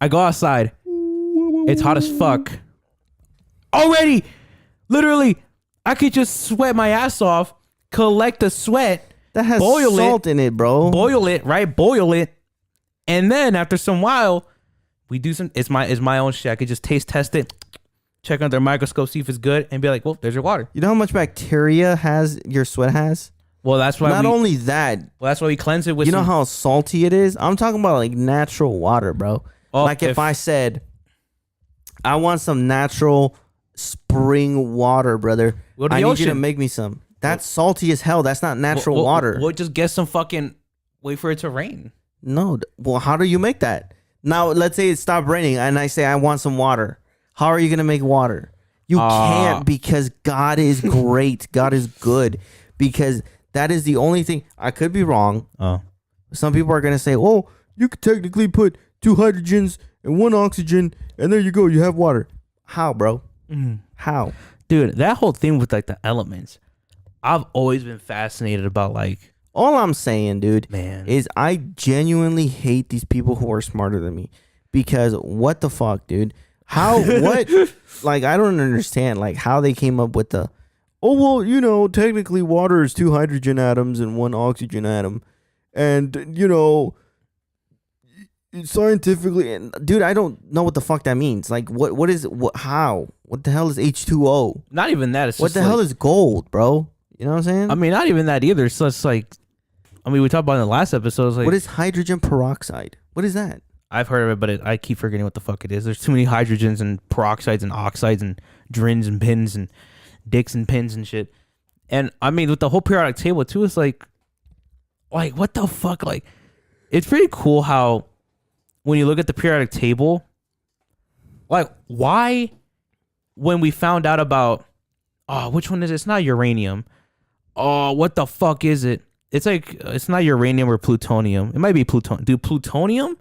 I go outside. It's hot as fuck. Already! Literally, I could just sweat my ass off, collect the sweat. That has salt in it, bro. Boil it, right? Boil it. And then after some while, we do some, it's my own shit. I could just test it, check under a microscope, see if it's good, and be like, well, there's your water. You know how much bacteria your sweat has? Well, that's why only that. Well, that's why we cleanse it with You know how salty it is? I'm talking about like natural water, bro. Oh, like if I said, I want some natural spring water, brother. I need you to make me some. That's salty as hell. That's not natural water. We'll just get some fucking, wait for it to rain. No. Well, how do you make that? Now, let's say it stopped raining and I say, I want some water. How are you going to make water? You can't, because God is great. God is good, because that is the only thing. I could be wrong. Some people are going to say, oh, you could technically put 2 hydrogens and 1 oxygen and there you go. You have water. How, bro? How? Dude, that whole thing with like the elements, I've always been fascinated about like. All I'm saying, dude, man, is I genuinely hate these people who are smarter than me, because what the fuck, dude? How, what? Like, I don't understand like how they came up with the, oh, well, you know, technically water is 2 hydrogen atoms and 1 oxygen atom. And, you know, scientifically, and dude, I don't know what the fuck that means. Like, what is, how? What the hell is H2O? Not even that. It's what just the hell is gold, bro? You know what I'm saying? I mean, not even that either. So it's like, I mean, we talked about in the last episode. Like, what is hydrogen peroxide? What is that? I've heard of it, but I keep forgetting what the fuck it is. There's too many hydrogens and peroxides and oxides and drins and pins and dicks and pins and shit. And I mean, with the whole periodic table too, it's like what the fuck? Like, it's pretty cool how when you look at the periodic table, like, why, when we found out about, which one is it? It's not uranium. Oh, what the fuck is it? It's like, it's not uranium or plutonium. It might be plutonium. Dude, plutonium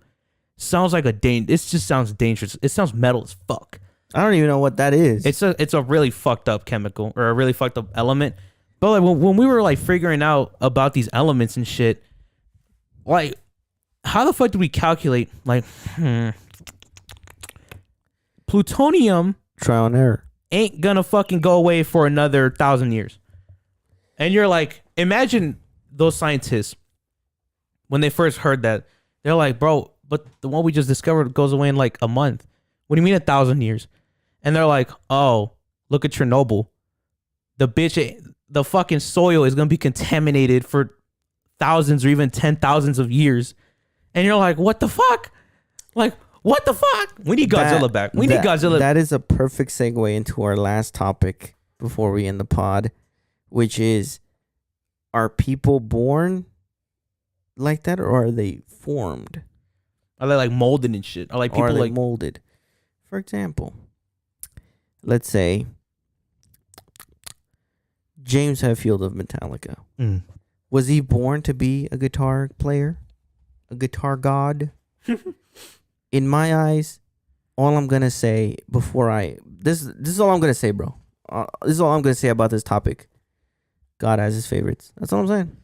sounds like it just sounds dangerous. It sounds metal as fuck. I don't even know what that is. It's a really fucked up chemical, or a really fucked up element. But like when we were like figuring out about these elements and shit, like, how the fuck do we calculate like plutonium? Trial and error. Ain't gonna fucking go away for another 1,000 years. And you're like, imagine those scientists when they first heard that, they're like, bro, but the one we just discovered goes away in like a month. What do you mean 1,000 years? And they're like, oh, look at Chernobyl. The fucking soil is gonna be contaminated for thousands or even 10,000s of years. And you're like, what the fuck? Like, what the fuck? We need Godzilla back. We need Godzilla. That is a perfect segue into our last topic before we end the pod, which is, are people born like that, or are they formed? Are they like molded and shit? Are like people like molded? For example, let's say James Hetfield of Metallica. Was he born to be a guitar player? A guitar god? In my eyes, all I'm gonna say before this is all I'm gonna say, bro. This is all I'm gonna say about this topic. God has his favorites. That's all I'm saying.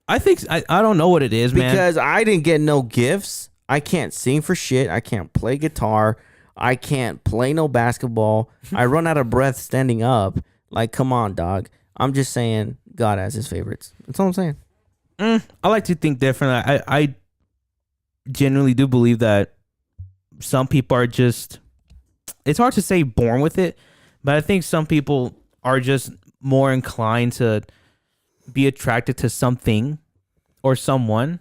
I think I don't know what it is, man. Because I didn't get no gifts. I can't sing for shit. I can't play guitar. I can't play no basketball. I run out of breath standing up. Like, come on, dog. I'm just saying God has his favorites. That's all I'm saying. I like to think differently. I genuinely do believe that some people are just, it's hard to say born with it, but I think some people are just more inclined to be attracted to something or someone,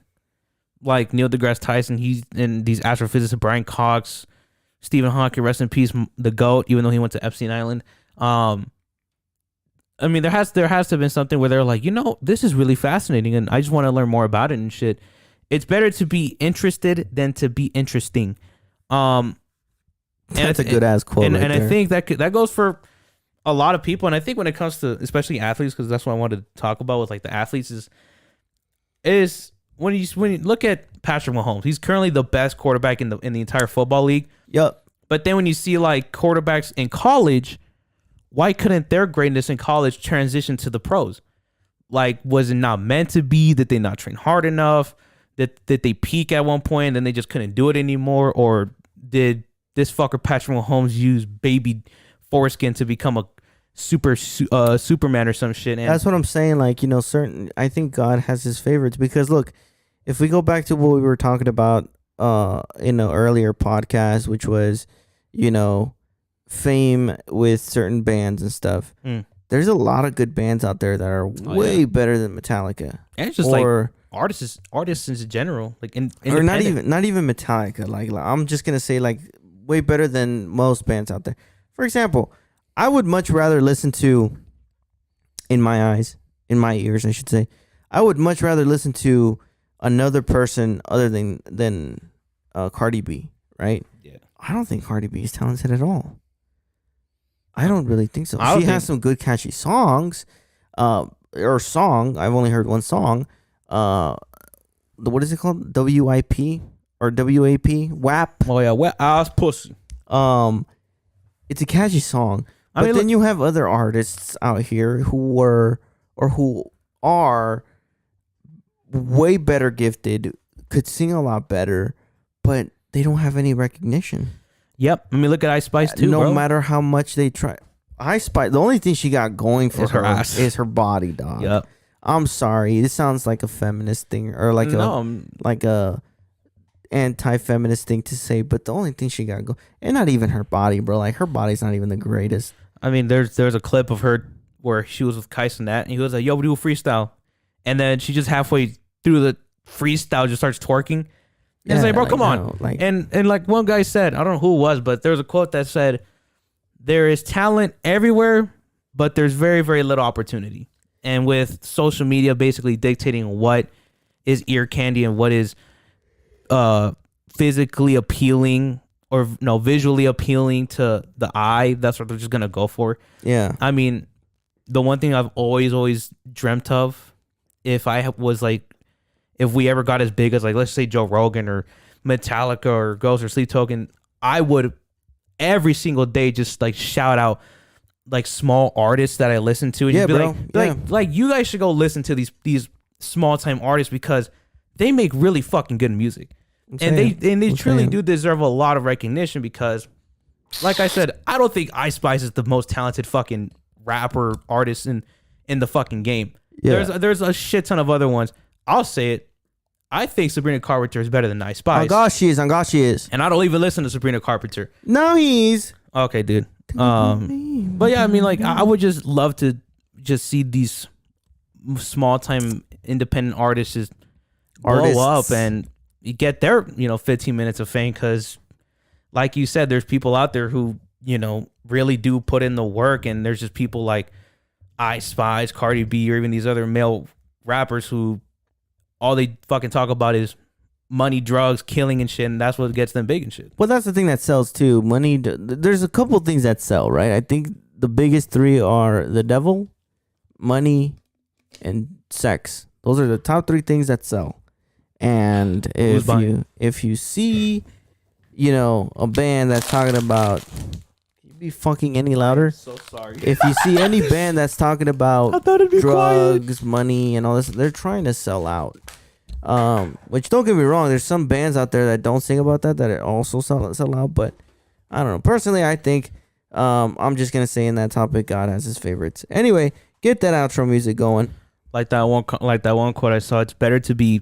like Neil deGrasse Tyson. He's in these astrophysicists, Brian Cox, Stephen Hawking, rest in peace, the GOAT, even though he went to Epstein Island. I mean, there has to have been something where they're like, this is really fascinating and I just want to learn more about it and shit. It's better to be interested than to be interesting. That's a good ass quote. And I think that goes for a lot of people. And I think when it comes to especially athletes, because that's what I wanted to talk about with like the athletes is when you look at Patrick Mahomes, he's currently the best quarterback in the entire football league. Yep. But then when you see like quarterbacks in college, why couldn't their greatness in college transition to the pros? Like, was it not meant to be? Did they not train hard enough? Did they peak at one point and then they just couldn't do it anymore? Or did this fucker Patrick Mahomes use baby foreskin to become a Superman or some shit? And that's what I'm saying. Like, I think God has his favorites because look, if we go back to what we were talking about in an earlier podcast, which was, fame with certain bands and stuff. There's a lot of good bands out there that are way better than Metallica. And it's just like artists in general, like or not even Metallica. Like I'm just gonna say like way better than most bands out there. For example, I would much rather listen to, in my ears, I should say, I would much rather listen to another person other than Cardi B, right? Yeah. I don't think Cardi B is talented at all. I don't really think so. She has some good catchy songs, or song. I've only heard one song. What is it called? WIP or WAP? WAP. Oh yeah, wet ass pussy. It's a catchy song. But then you have other artists out here who are way better gifted, could sing a lot better, but they don't have any recognition. Yep. I mean, look at Ice Spice too. No matter how much they try. Ice Spice, the only thing she got going for her ass is her body, dog. Yep. I'm sorry. This sounds like a feminist thing or like a anti-feminist thing to say, but the only thing she got going, and not even her body, bro. Like her body's not even the greatest. I mean, there's a clip of her where she was with Kais and that, and he was like, "Yo, we do a freestyle," and then she just halfway through the freestyle just starts twerking. And it's like, bro, come on. And like one guy said, I don't know who it was, but there was a quote that said, "There is talent everywhere, but there's very, very little opportunity." And with social media basically dictating what is ear candy and what is physically appealing or visually appealing to the eye, that's what they're just gonna go for. Yeah. I mean, the one thing I've always dreamt of, if we ever got as big as, like, let's say Joe Rogan or Metallica or Ghost or Sleep Token, I would every single day just like shout out like small artists that I listen to, and like you guys should go listen to these small time artists because they make really fucking good music, and they truly do deserve a lot of recognition because, like I said, I don't think Ice Spice is the most talented fucking rapper artist in the fucking game. Yeah. There's a shit ton of other ones. I'll say it. I think Sabrina Carpenter is better than Ice Spice. On God, she is. And I don't even listen to Sabrina Carpenter. No, he's okay, dude. But yeah, I mean, like, I would just love to just see these small time independent artists blow up and get their 15 minutes of fame. Because, like you said, there's people out there who really do put in the work, and there's just people like Ice Spice, Cardi B, or even these other male rappers who all they fucking talk about is money, drugs, killing and shit, and that's what gets them big and shit. Well, that's the thing that sells too. Money. There's a couple things that sell, right? I think the biggest three are the devil, money, and sex. Those are the top three things that sell. And if you see, a band that's talking about, can you be fucking any louder? So sorry. If you see any band that's talking I about thought it'd be drugs, money, and all this, they're trying to sell out. Which, don't get me wrong, there's some bands out there that don't sing about that also sell out. But I don't know. Personally, I think I'm just gonna say in that topic, God has his favorites. Anyway, get that outro music going. Like that one quote I saw. It's better to be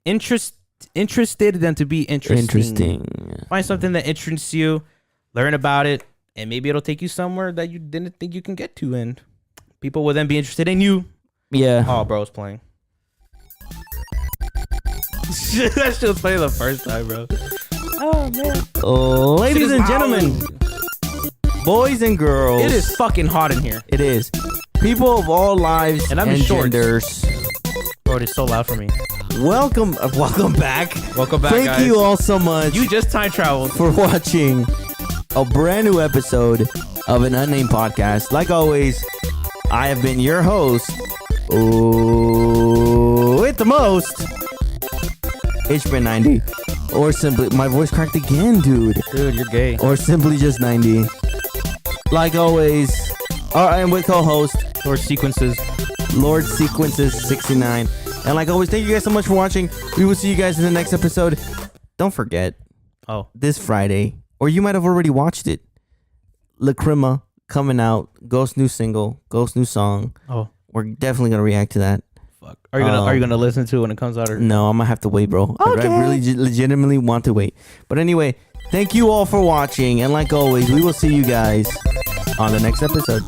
interested than to be interesting. Find something that interests you, learn about it, and maybe it'll take you somewhere that you didn't think you can get to, and people will then be interested in you. Yeah. Oh, bro, it's playing. That shit was playing the first time, bro. Oh man. Ladies and gentlemen, boys and girls, It is fucking hot in here. It is. People of all lives And I'm in shorts. genders. Bro, it is so loud for me. Welcome back. Welcome back, Thank guys. you all so much You just time traveled. for watching a brand new episode of an Unnamed podcast. Like always, I have been your host. With the most, it's been 90. Or simply, my voice cracked again, dude. Dude, you're gay. Or simply just 90. Like always, and with co-host, Or sequences. Lord Sequences 69. And like always, thank you guys so much for watching. We will see you guys in the next episode. Don't forget, this Friday, or you might have already watched it, Lacrima coming out, Ghost new single, Ghost new song. Oh, We're definitely gonna react to that. fuck. Are you gonna listen to it when it comes out? Or No, I'm gonna have to wait, bro. Okay. I really legitimately want to wait. But anyway, thank you all for watching, and like always, we will see you guys on the next episode.